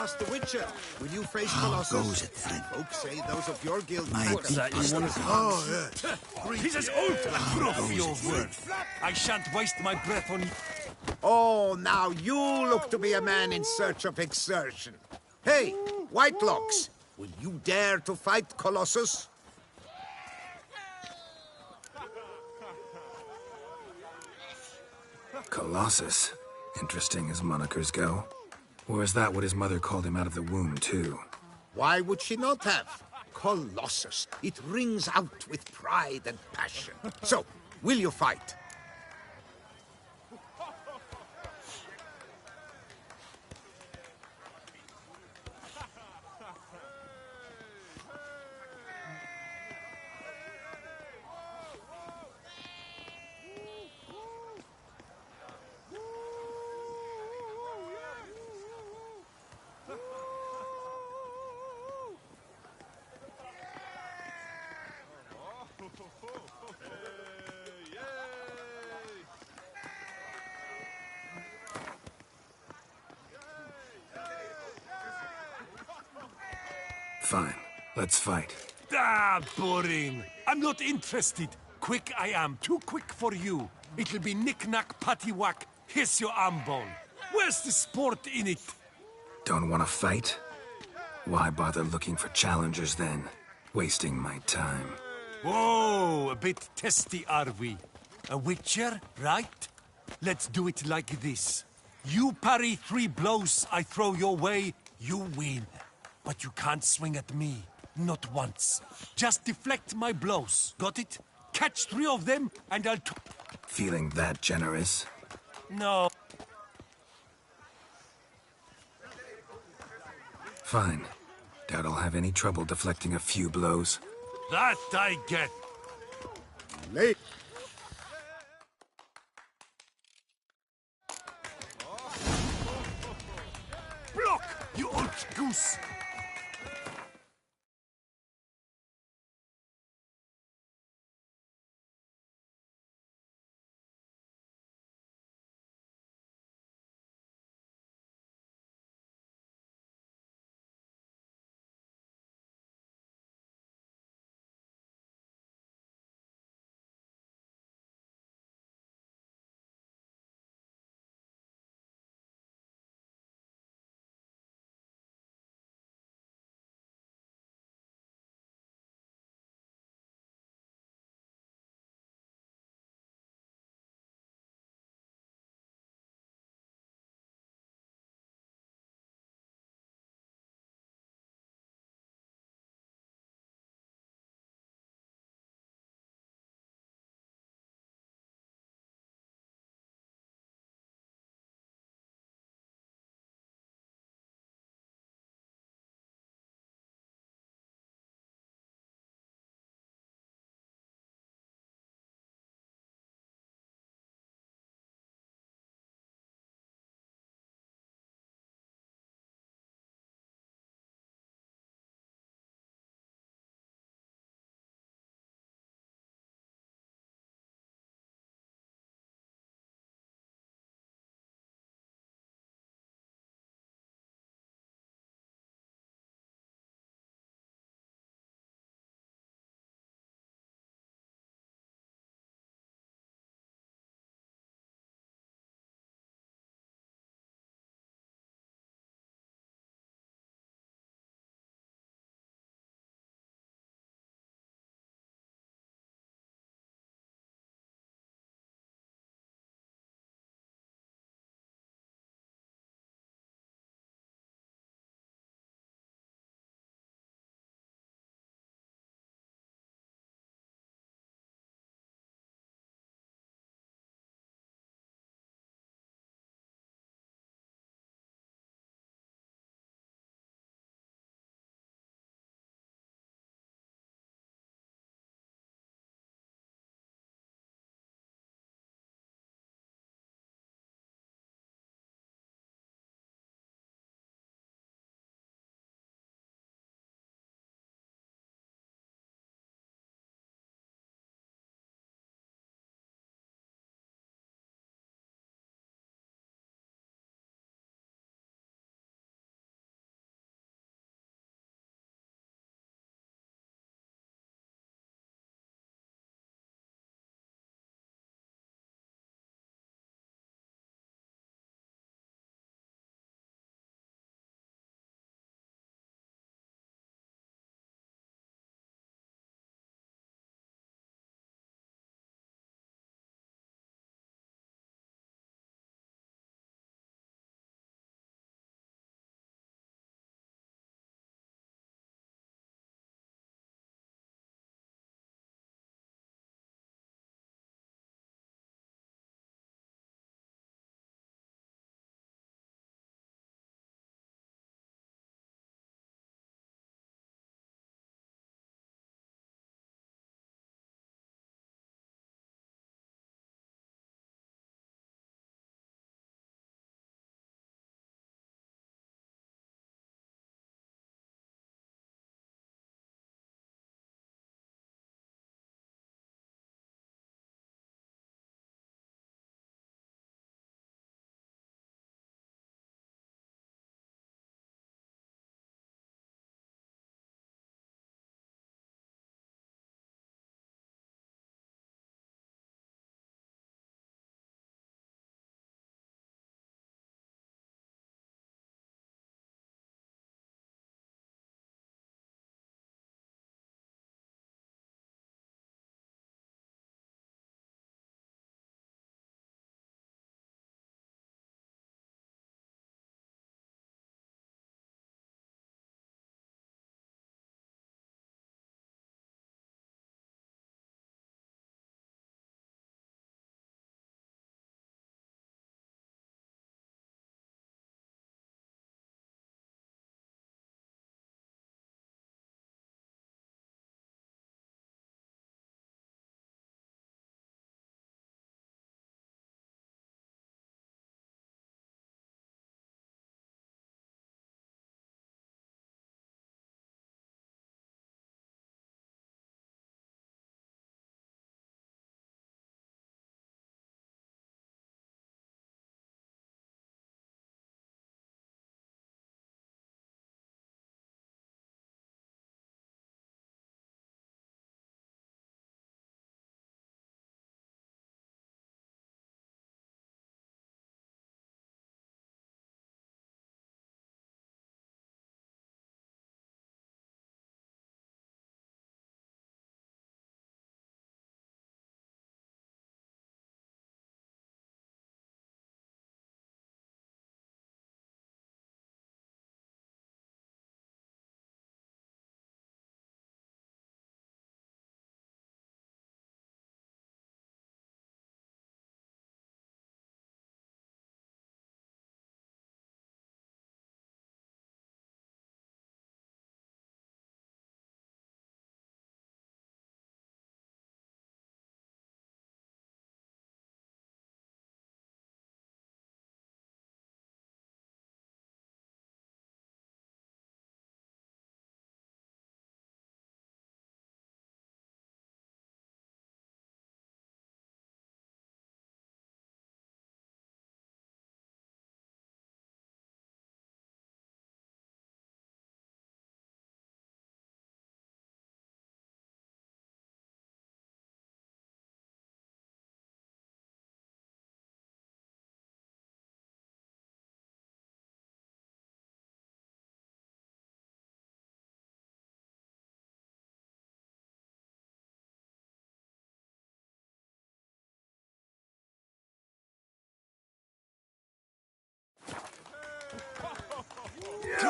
Master Witcher, will you face How Colossus? goes it then? Folks say those of your guild My packers- beak must be Oh, yeah. He's as old as proof of your word. I shan't waste my breath on you. Oh, now you look to be a man in search of exertion. Hey, Whitelocks, will you dare to fight Colossus? Colossus. Interesting as monikers go. Or is that what his mother called him out of the womb, too? Why would she not have? Colossus. It rings out with pride and passion. So, will you fight? Fine. Let's fight. Ah, boring. I'm not interested. Quick I am. Too quick for you. It'll be knick-knack, paddywhack. Here's your arm bone. Where's the sport in it? Don't want to fight? Why bother looking for challengers then? Wasting my time. Whoa, a bit testy are we? A witcher, right? Let's do it like this. You parry 3 blows I throw your way, you win. But you can't swing at me. Not once. Just deflect my blows. Got it? Catch 3 of them, and I'll... Feeling that generous? No. Fine. Doubt I'll have any trouble deflecting a few blows. That I get. Late. Block, you old goose!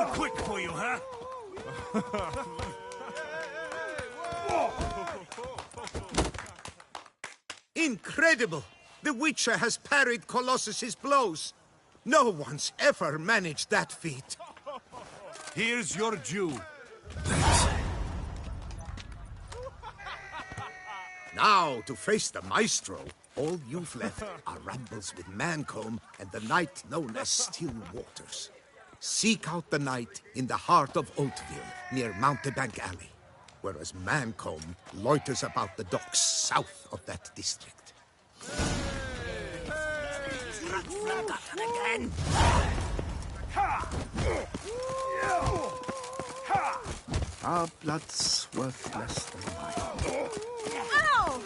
Too quick for you, huh? Incredible! The Witcher has parried Colossus's blows. No one's ever managed that feat. Here's your due. Now, to face the Maestro, all you've left are rambles with Mancomb and the knight known as Still Waters. Seek out the knight in the heart of Oatville, near Mountebank Alley, whereas Mancomb loiters about the docks south of that district. Again. Our blood's worth less than mine. Ow!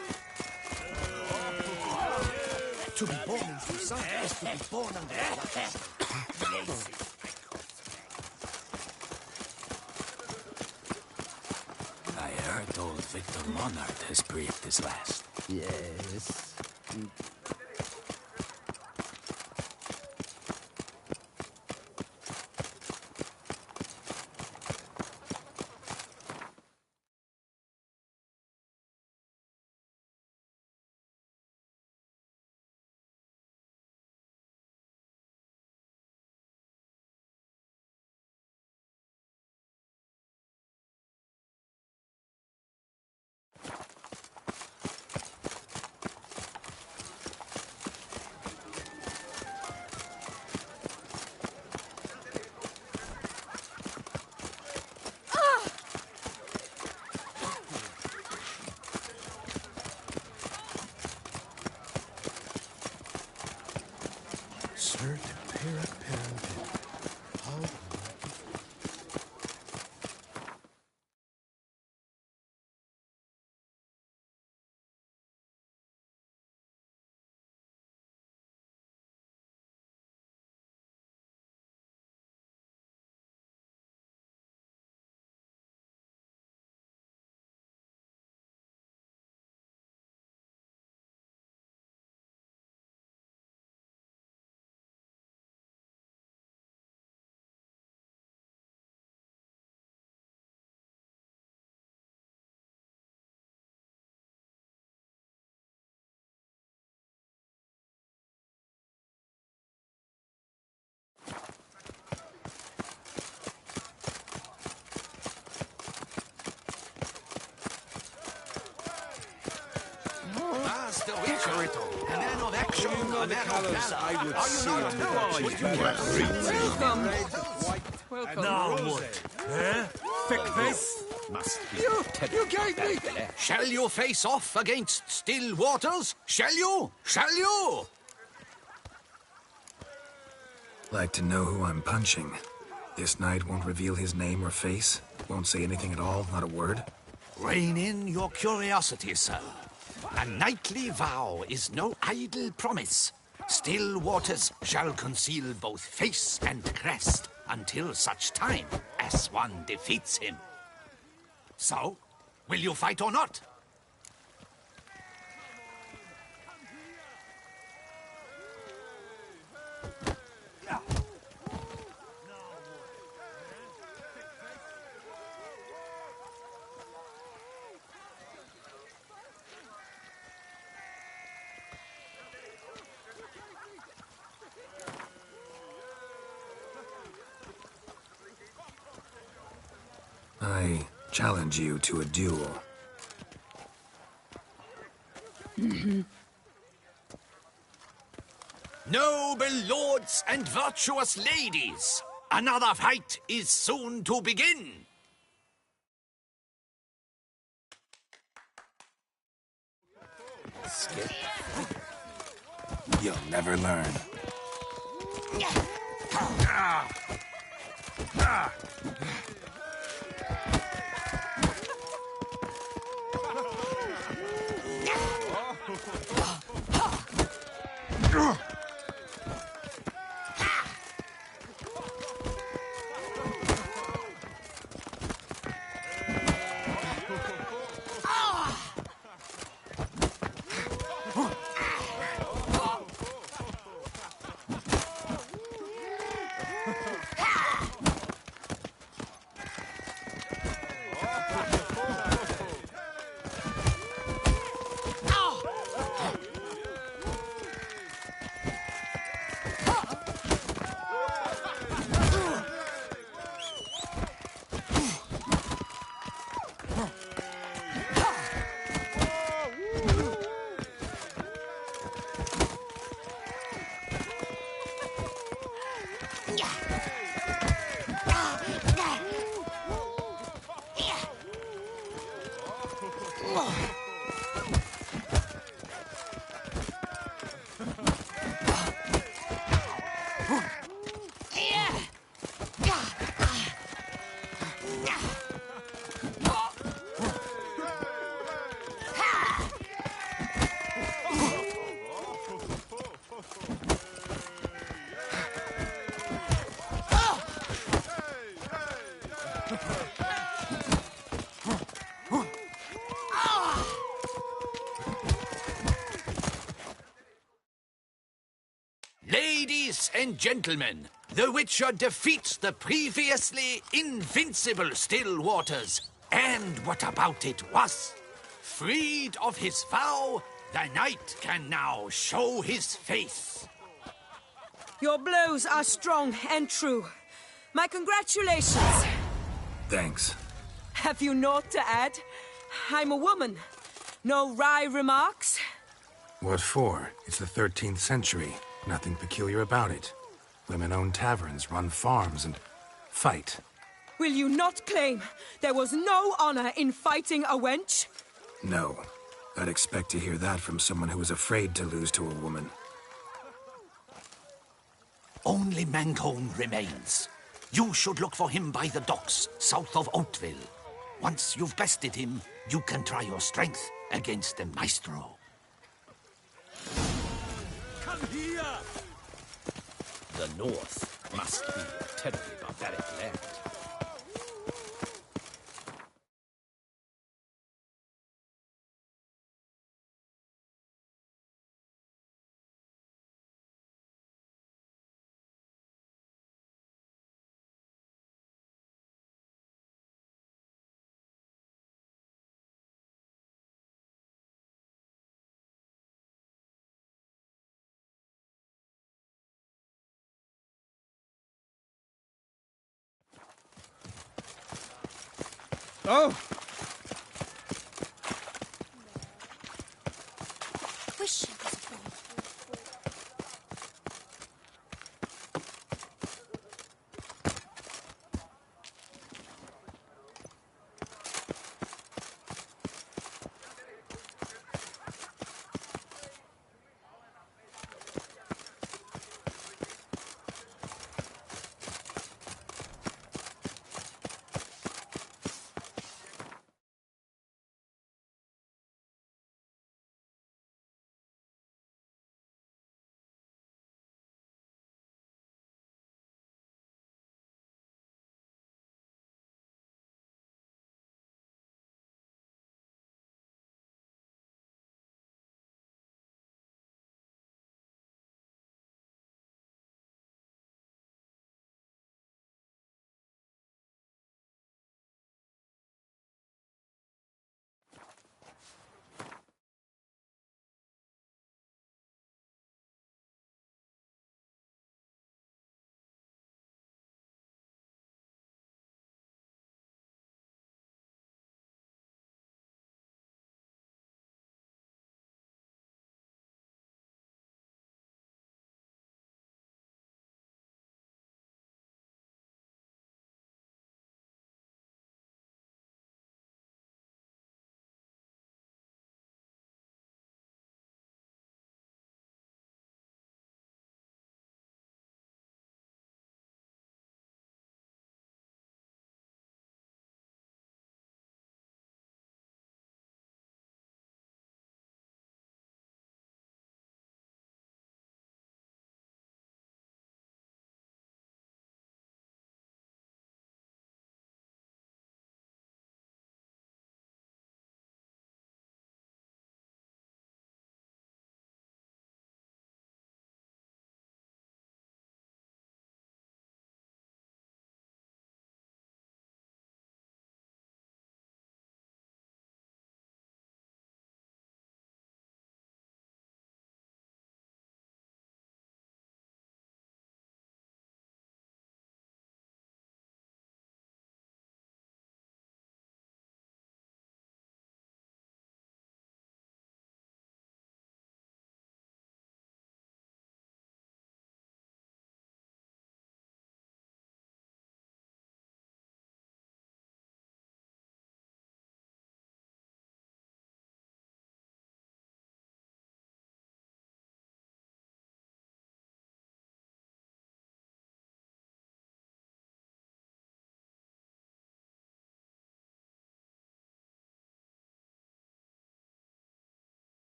To be born into sun is to be born under yes. I heard old Victor Monard has breathed his last. Yes. The Witcher, a man of action, a man of valor. I would see on the Welcome. Now what? Eh? Thick face? Must be you gave me. Shall you face off against Still Waters? Shall you? Shall you? Like to know who I'm punching. This knight won't reveal his name or face. Won't say anything at all, not a word. Rein in your curiosity, sir. A knightly vow is no idle promise. Still Waters shall conceal both face and crest until such time as one defeats him. So, will you fight or not? I challenge you to a duel. Noble lords and virtuous ladies, another fight is soon to begin. Skip. You'll never learn. and gentlemen, the Witcher defeats the previously invincible still waters. And what about it was? Freed of his vow, the knight can now show his face. Your blows are strong and true. My congratulations. Thanks. Have you naught to add? I'm a woman. No wry remarks? What for? It's the 13th century. Nothing peculiar about it. Women own taverns, run farms, and fight. Will you not claim there was no honor in fighting a wench? No. I'd expect to hear that from someone who was afraid to lose to a woman. Only Manghone remains. You should look for him by the docks, south of Oatville. Once you've bested him, you can try your strength against the Maestro. Come here! The North must be a terribly barbaric land. Oh! Wish I was a friend.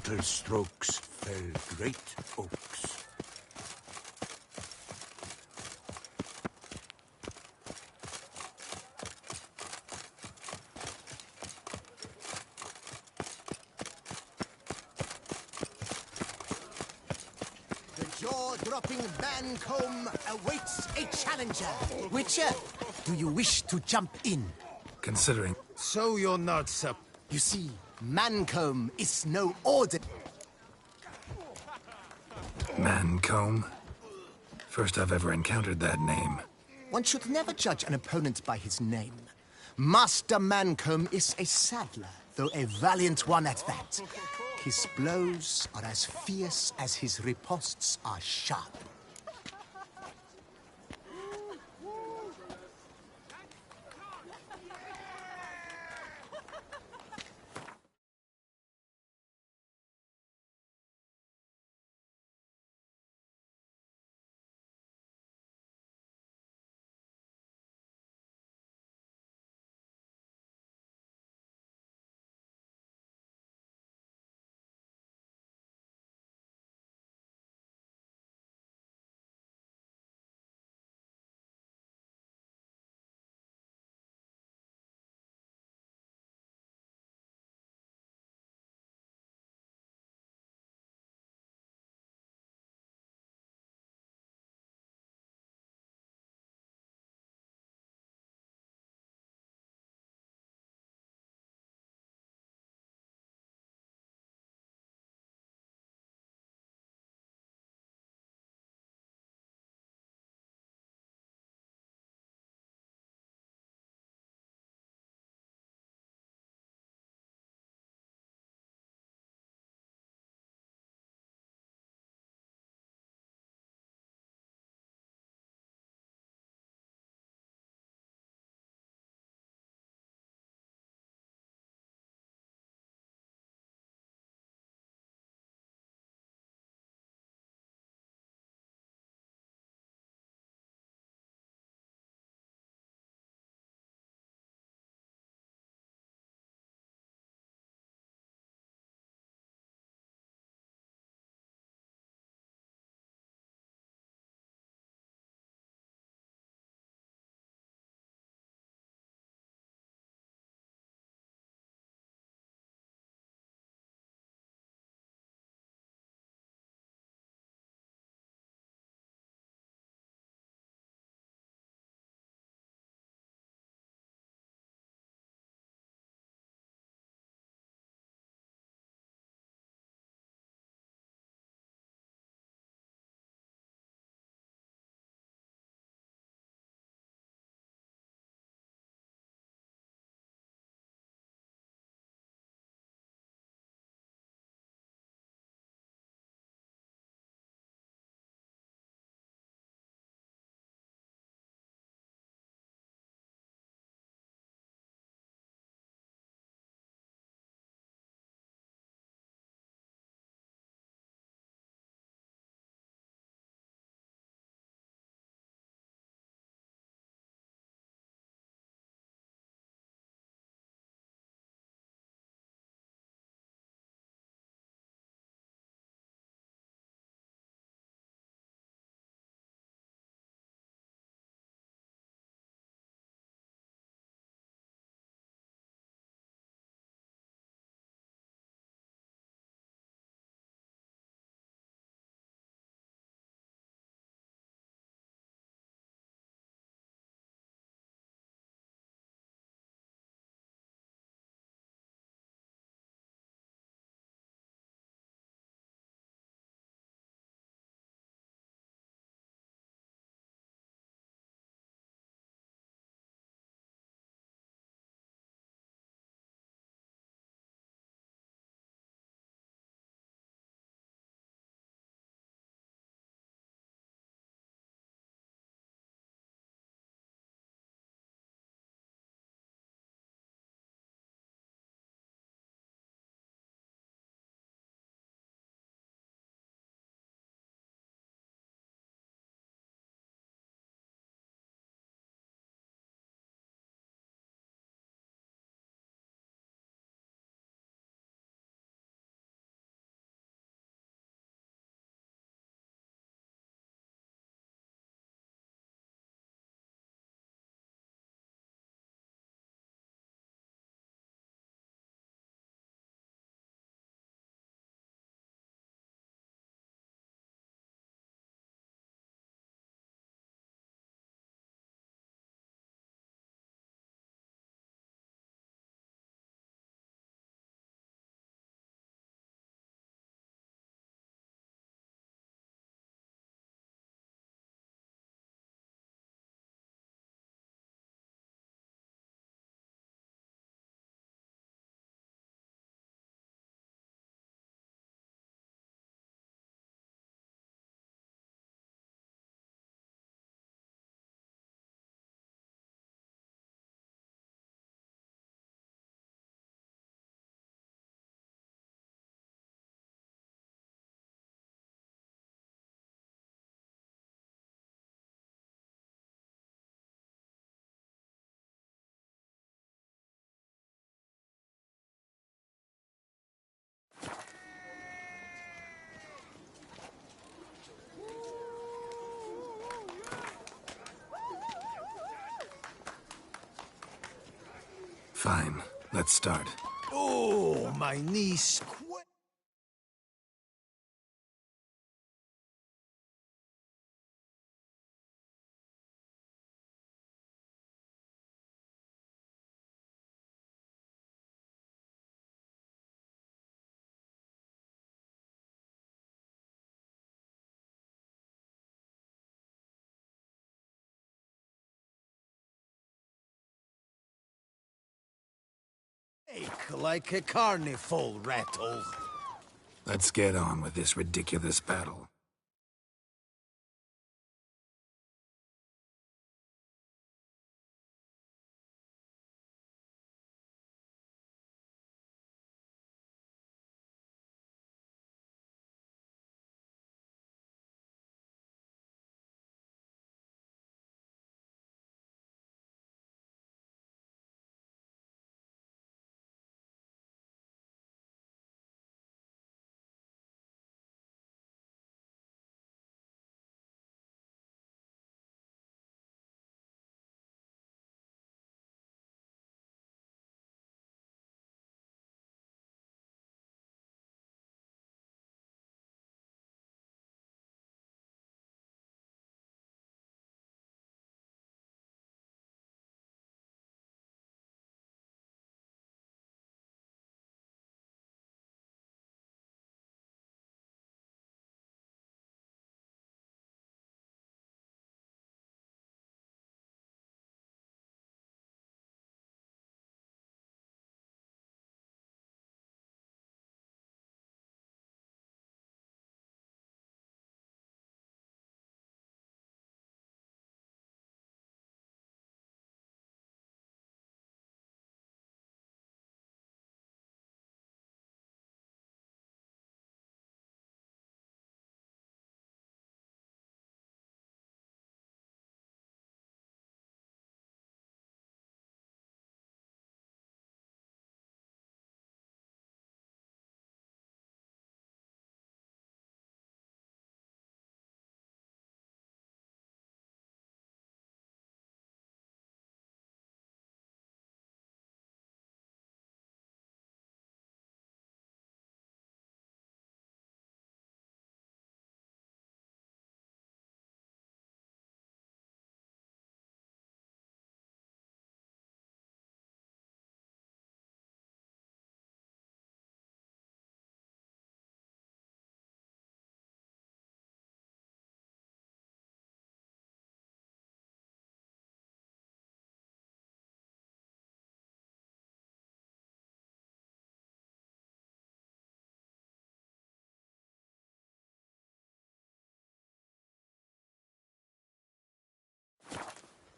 Gentle strokes fell great oaks. The jaw-dropping Mancomb awaits a challenger. Witcher, do you wish to jump in? Considering... So you're not You see, Mancomb is no order. Mancomb? First I've ever encountered that name. One should never judge an opponent by his name. Master Mancomb is a saddler, though a valiant one at that. His blows are as fierce as his riposts are sharp. Fine, let's start. Oh, my knees. Ache like a carnival rattle. Let's get on with this ridiculous battle.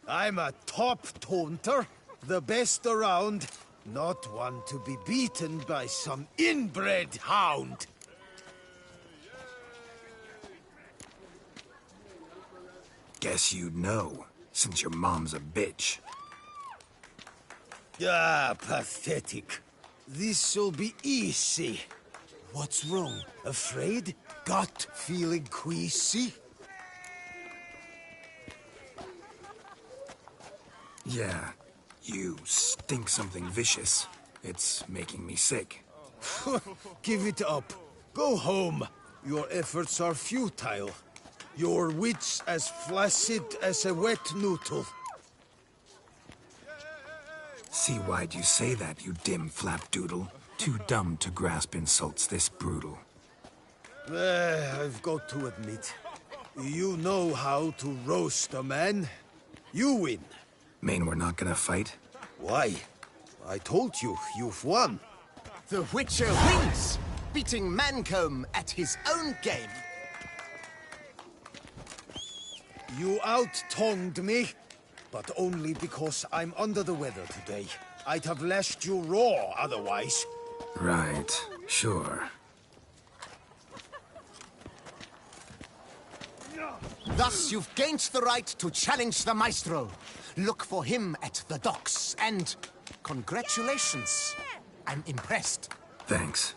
I'm a top taunter, the best around, not one to be beaten by some inbred hound. Guess you'd know, since your mom's a bitch. Ah, pathetic. This'll be easy. What's wrong? Afraid? Gut feeling queasy? Yeah, you stink something vicious. It's making me sick. Give it up. Go home. Your efforts are futile. Your wits as flaccid as a wet noodle. See why'd you say that, you dim flapdoodle? Too dumb to grasp insults this brutal. I've got to admit, you know how to roast a man. You win. Mean we're not gonna fight? Why? I told you, you've won. The Witcher wins, beating Mancomb at his own game. You out-tongued me, but only because I'm under the weather today. I'd have lashed you raw otherwise. Right, sure. Thus, you've gained the right to challenge the Maestro. Look for him at the docks, and congratulations. I'm impressed. Thanks.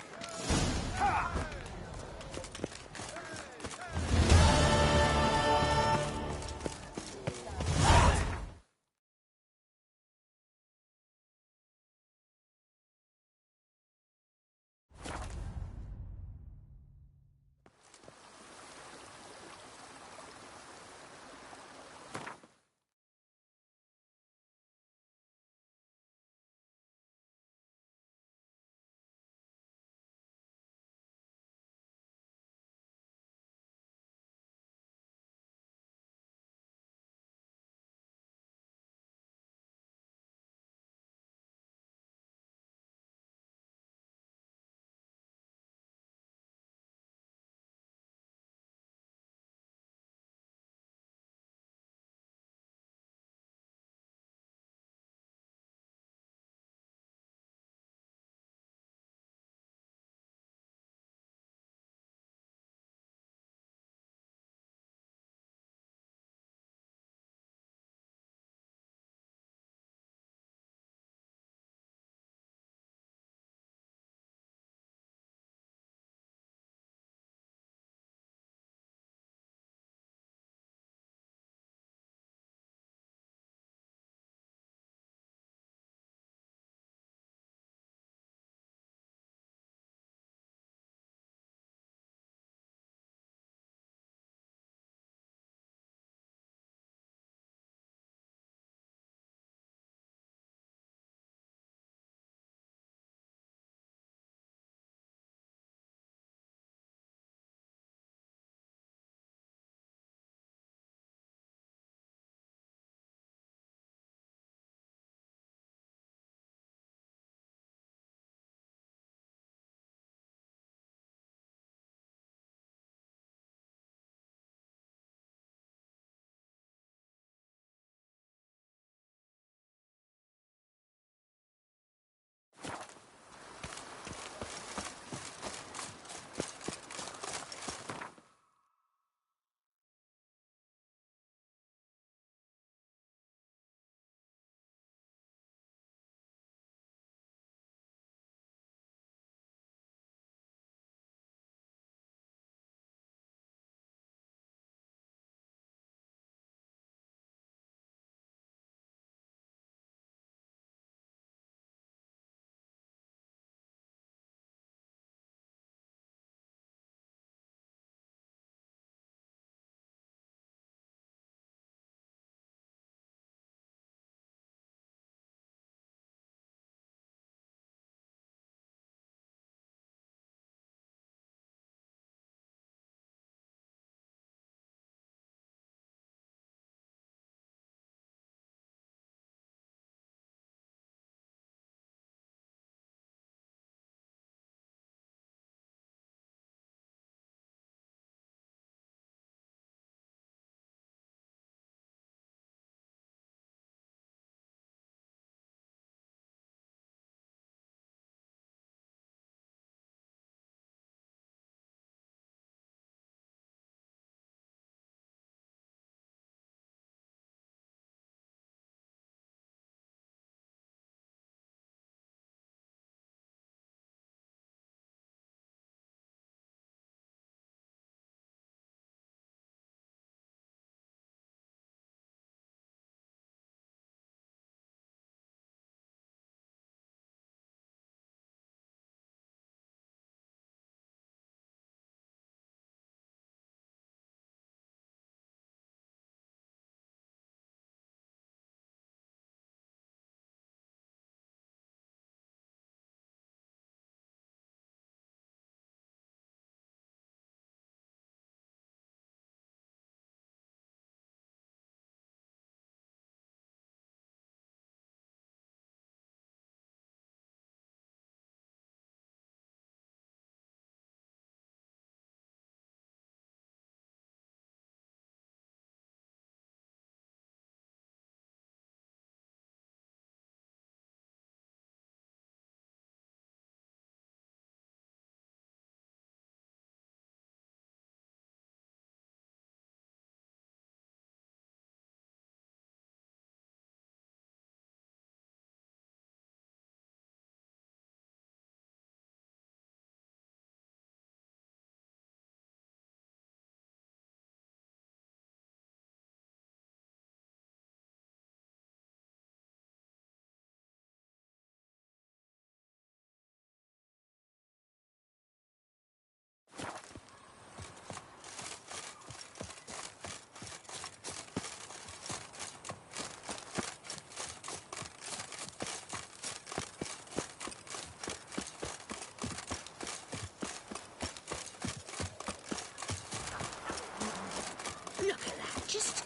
Just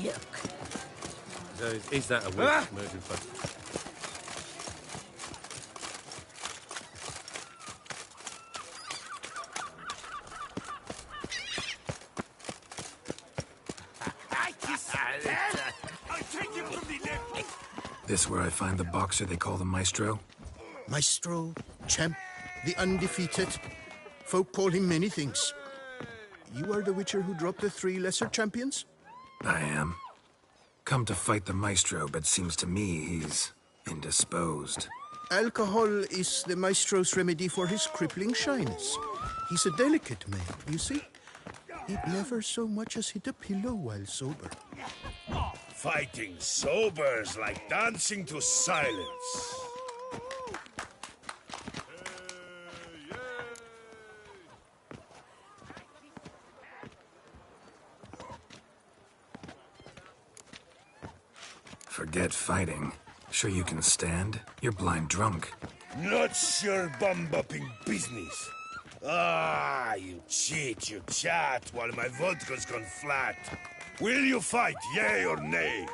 look. So is that a witch murdering folk? This where I find the boxer they call the Maestro? Maestro, champ, the undefeated. Folk call him many things. You are the Witcher who dropped the 3 lesser champions? I am. Come to fight the Maestro, but seems to me he's indisposed. Alcohol is the Maestro's remedy for his crippling shyness. He's a delicate man, you see. He'd never so much as hit a pillow while sober. Fighting sober's like dancing to silence. Forget fighting. Sure you can stand? You're blind drunk. Not your bum-bopping business. Ah, you cheat, you chat, while my vodka's gone flat. Will you fight, yay or nay?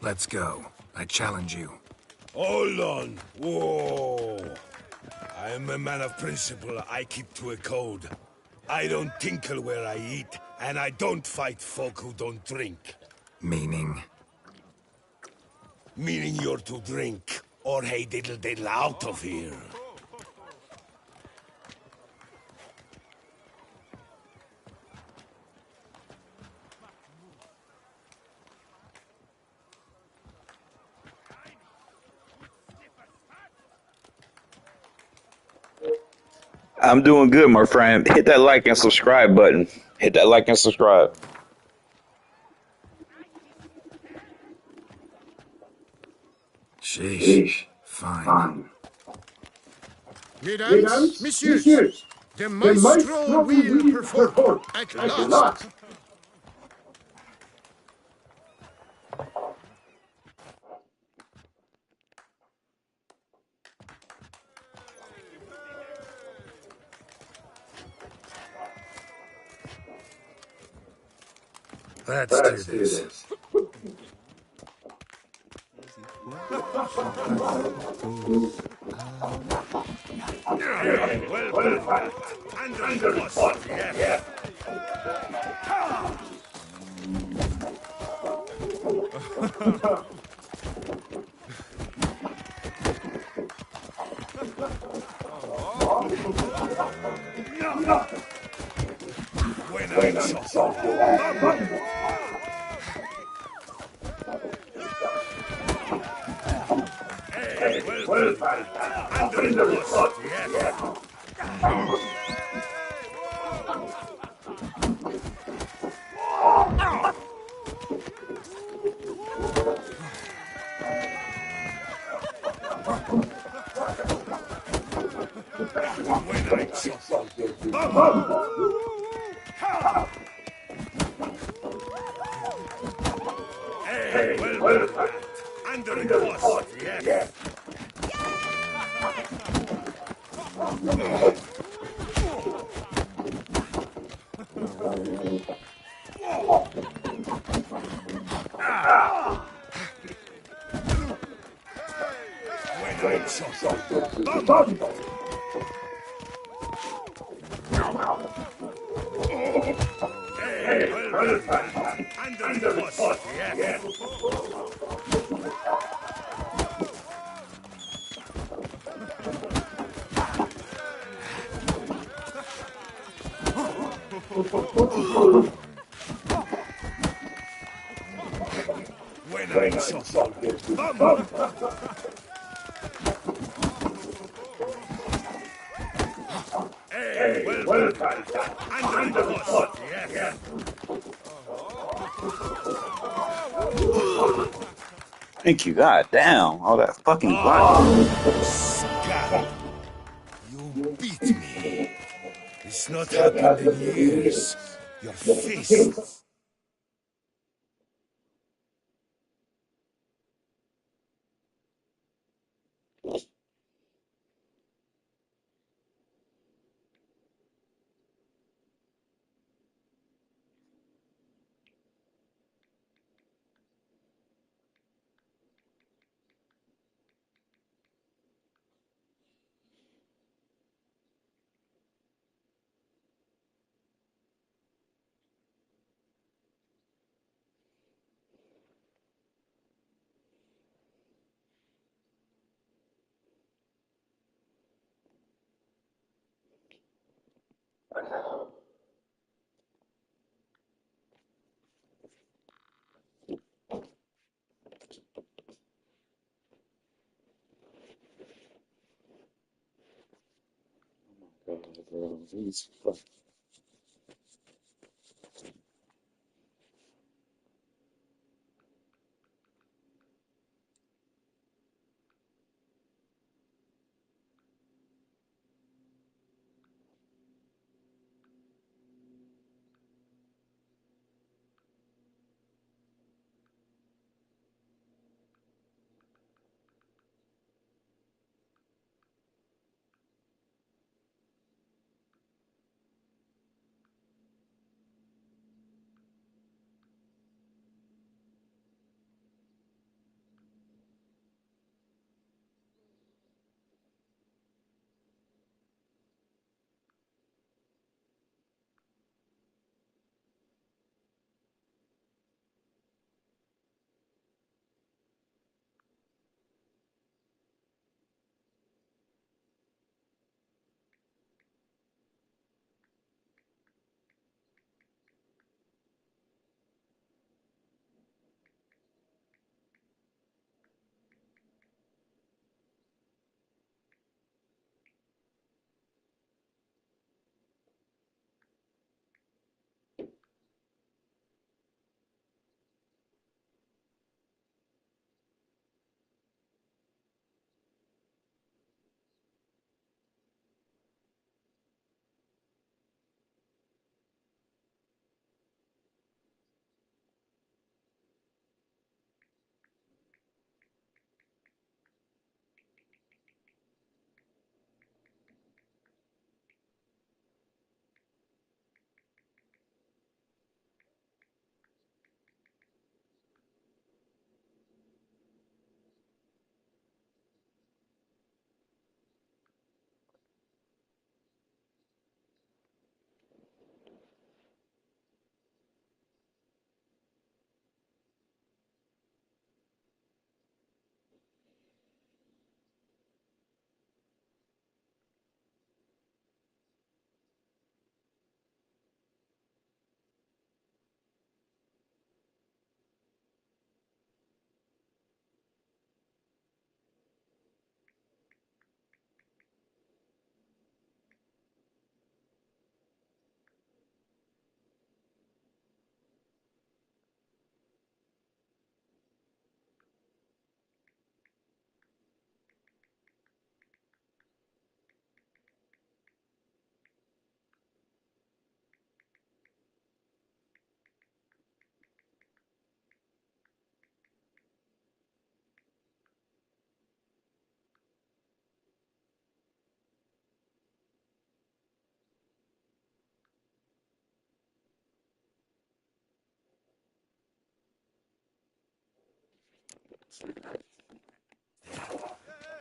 Let's go. I challenge you. Hold on. Whoa. I am a man of principle. I keep to a code. I don't tinkle where I eat, and I don't fight folk who don't drink. Meaning? Meaning you're to drink, or hey diddle diddle out of here. I'm doing good, my friend. Hit that like and subscribe button. Hit that like and subscribe. Sheesh. Fine. Mesdames, messieurs, the Maestro will perform at last. Let's do this. Well done. Under the bus, yeah. When I shot Hey, well done. Under the bus, yeah. When I shot Hey, well done. Under the bus, yeah. When I shot Hey, well done. Under the bus, yeah. When I shot Hey, well done. Under the bus, yeah. Thank you, god damn. All that fucking blocking. Scab, you beat me. It's not happened in years. Your fist.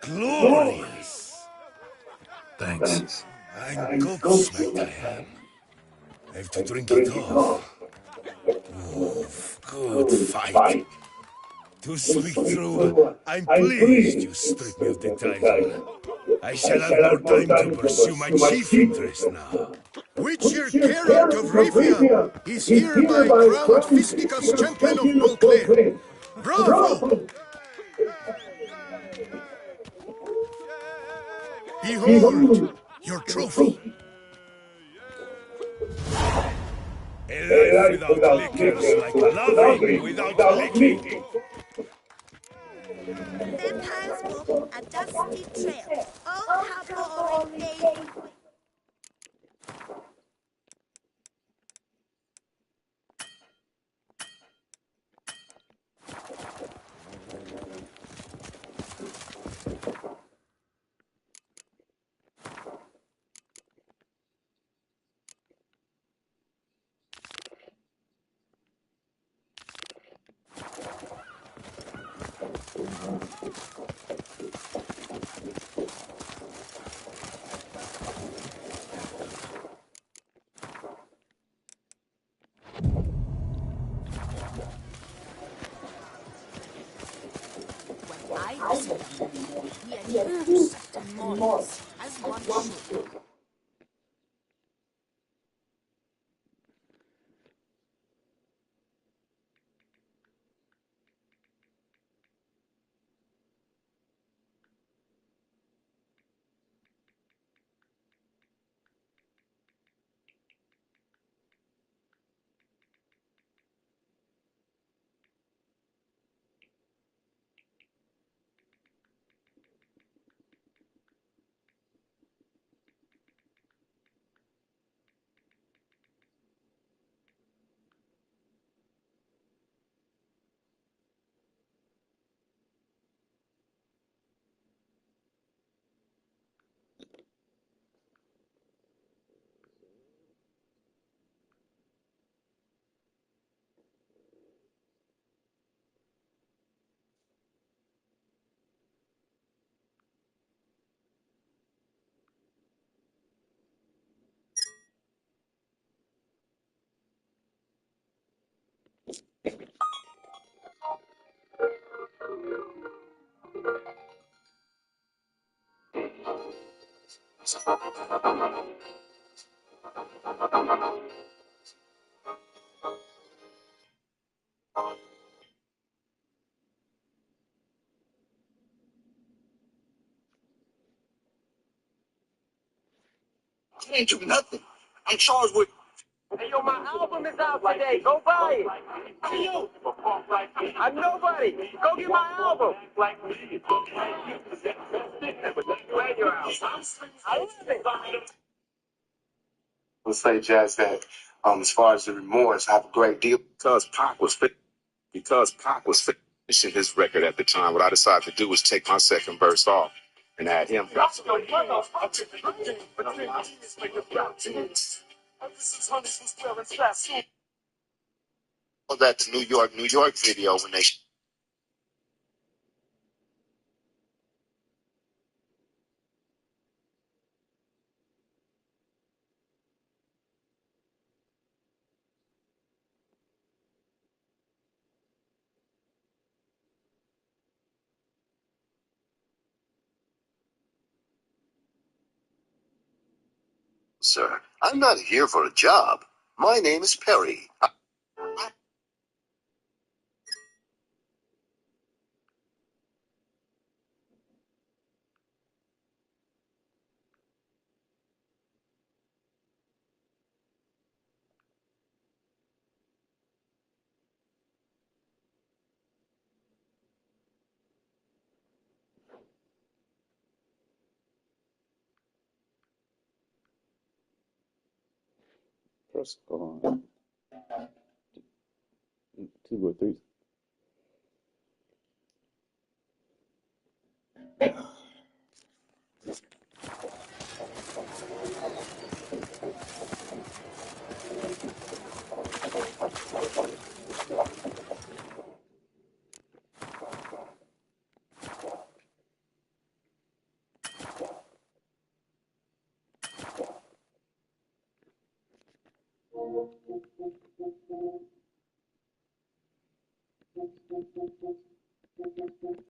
Glorious! Thanks. I'm gobsmacked, I am. I have to drink it off. Oof, good fight. To speak true, I'm pleased you stripped me of the title. I shall have more time to pursue my chief interest now. Witcher Geralt of Rivia is hereby crowned Fistica's champion of Beauclair. Bravo! Behold your trophy. A life without liquor is like loving without licking. Vampires walking a dusty trail. Oh, how boring they be. I listen to you. We are here to set the morals, as one should. Can't do nothing. I'm charged with. Hey, yo, my album is out today. Go buy it. Hey, yo. I'm nobody. Go get my album. I love it. Let's say, Jazz, that as far as the remorse, I have a great deal. Because Pac was finishing his record at the time, what I decided to do was take my second verse off and add him. That the New York video when they. Sir, I'm not here for a job. My name is Perry. Press on 2 or 3.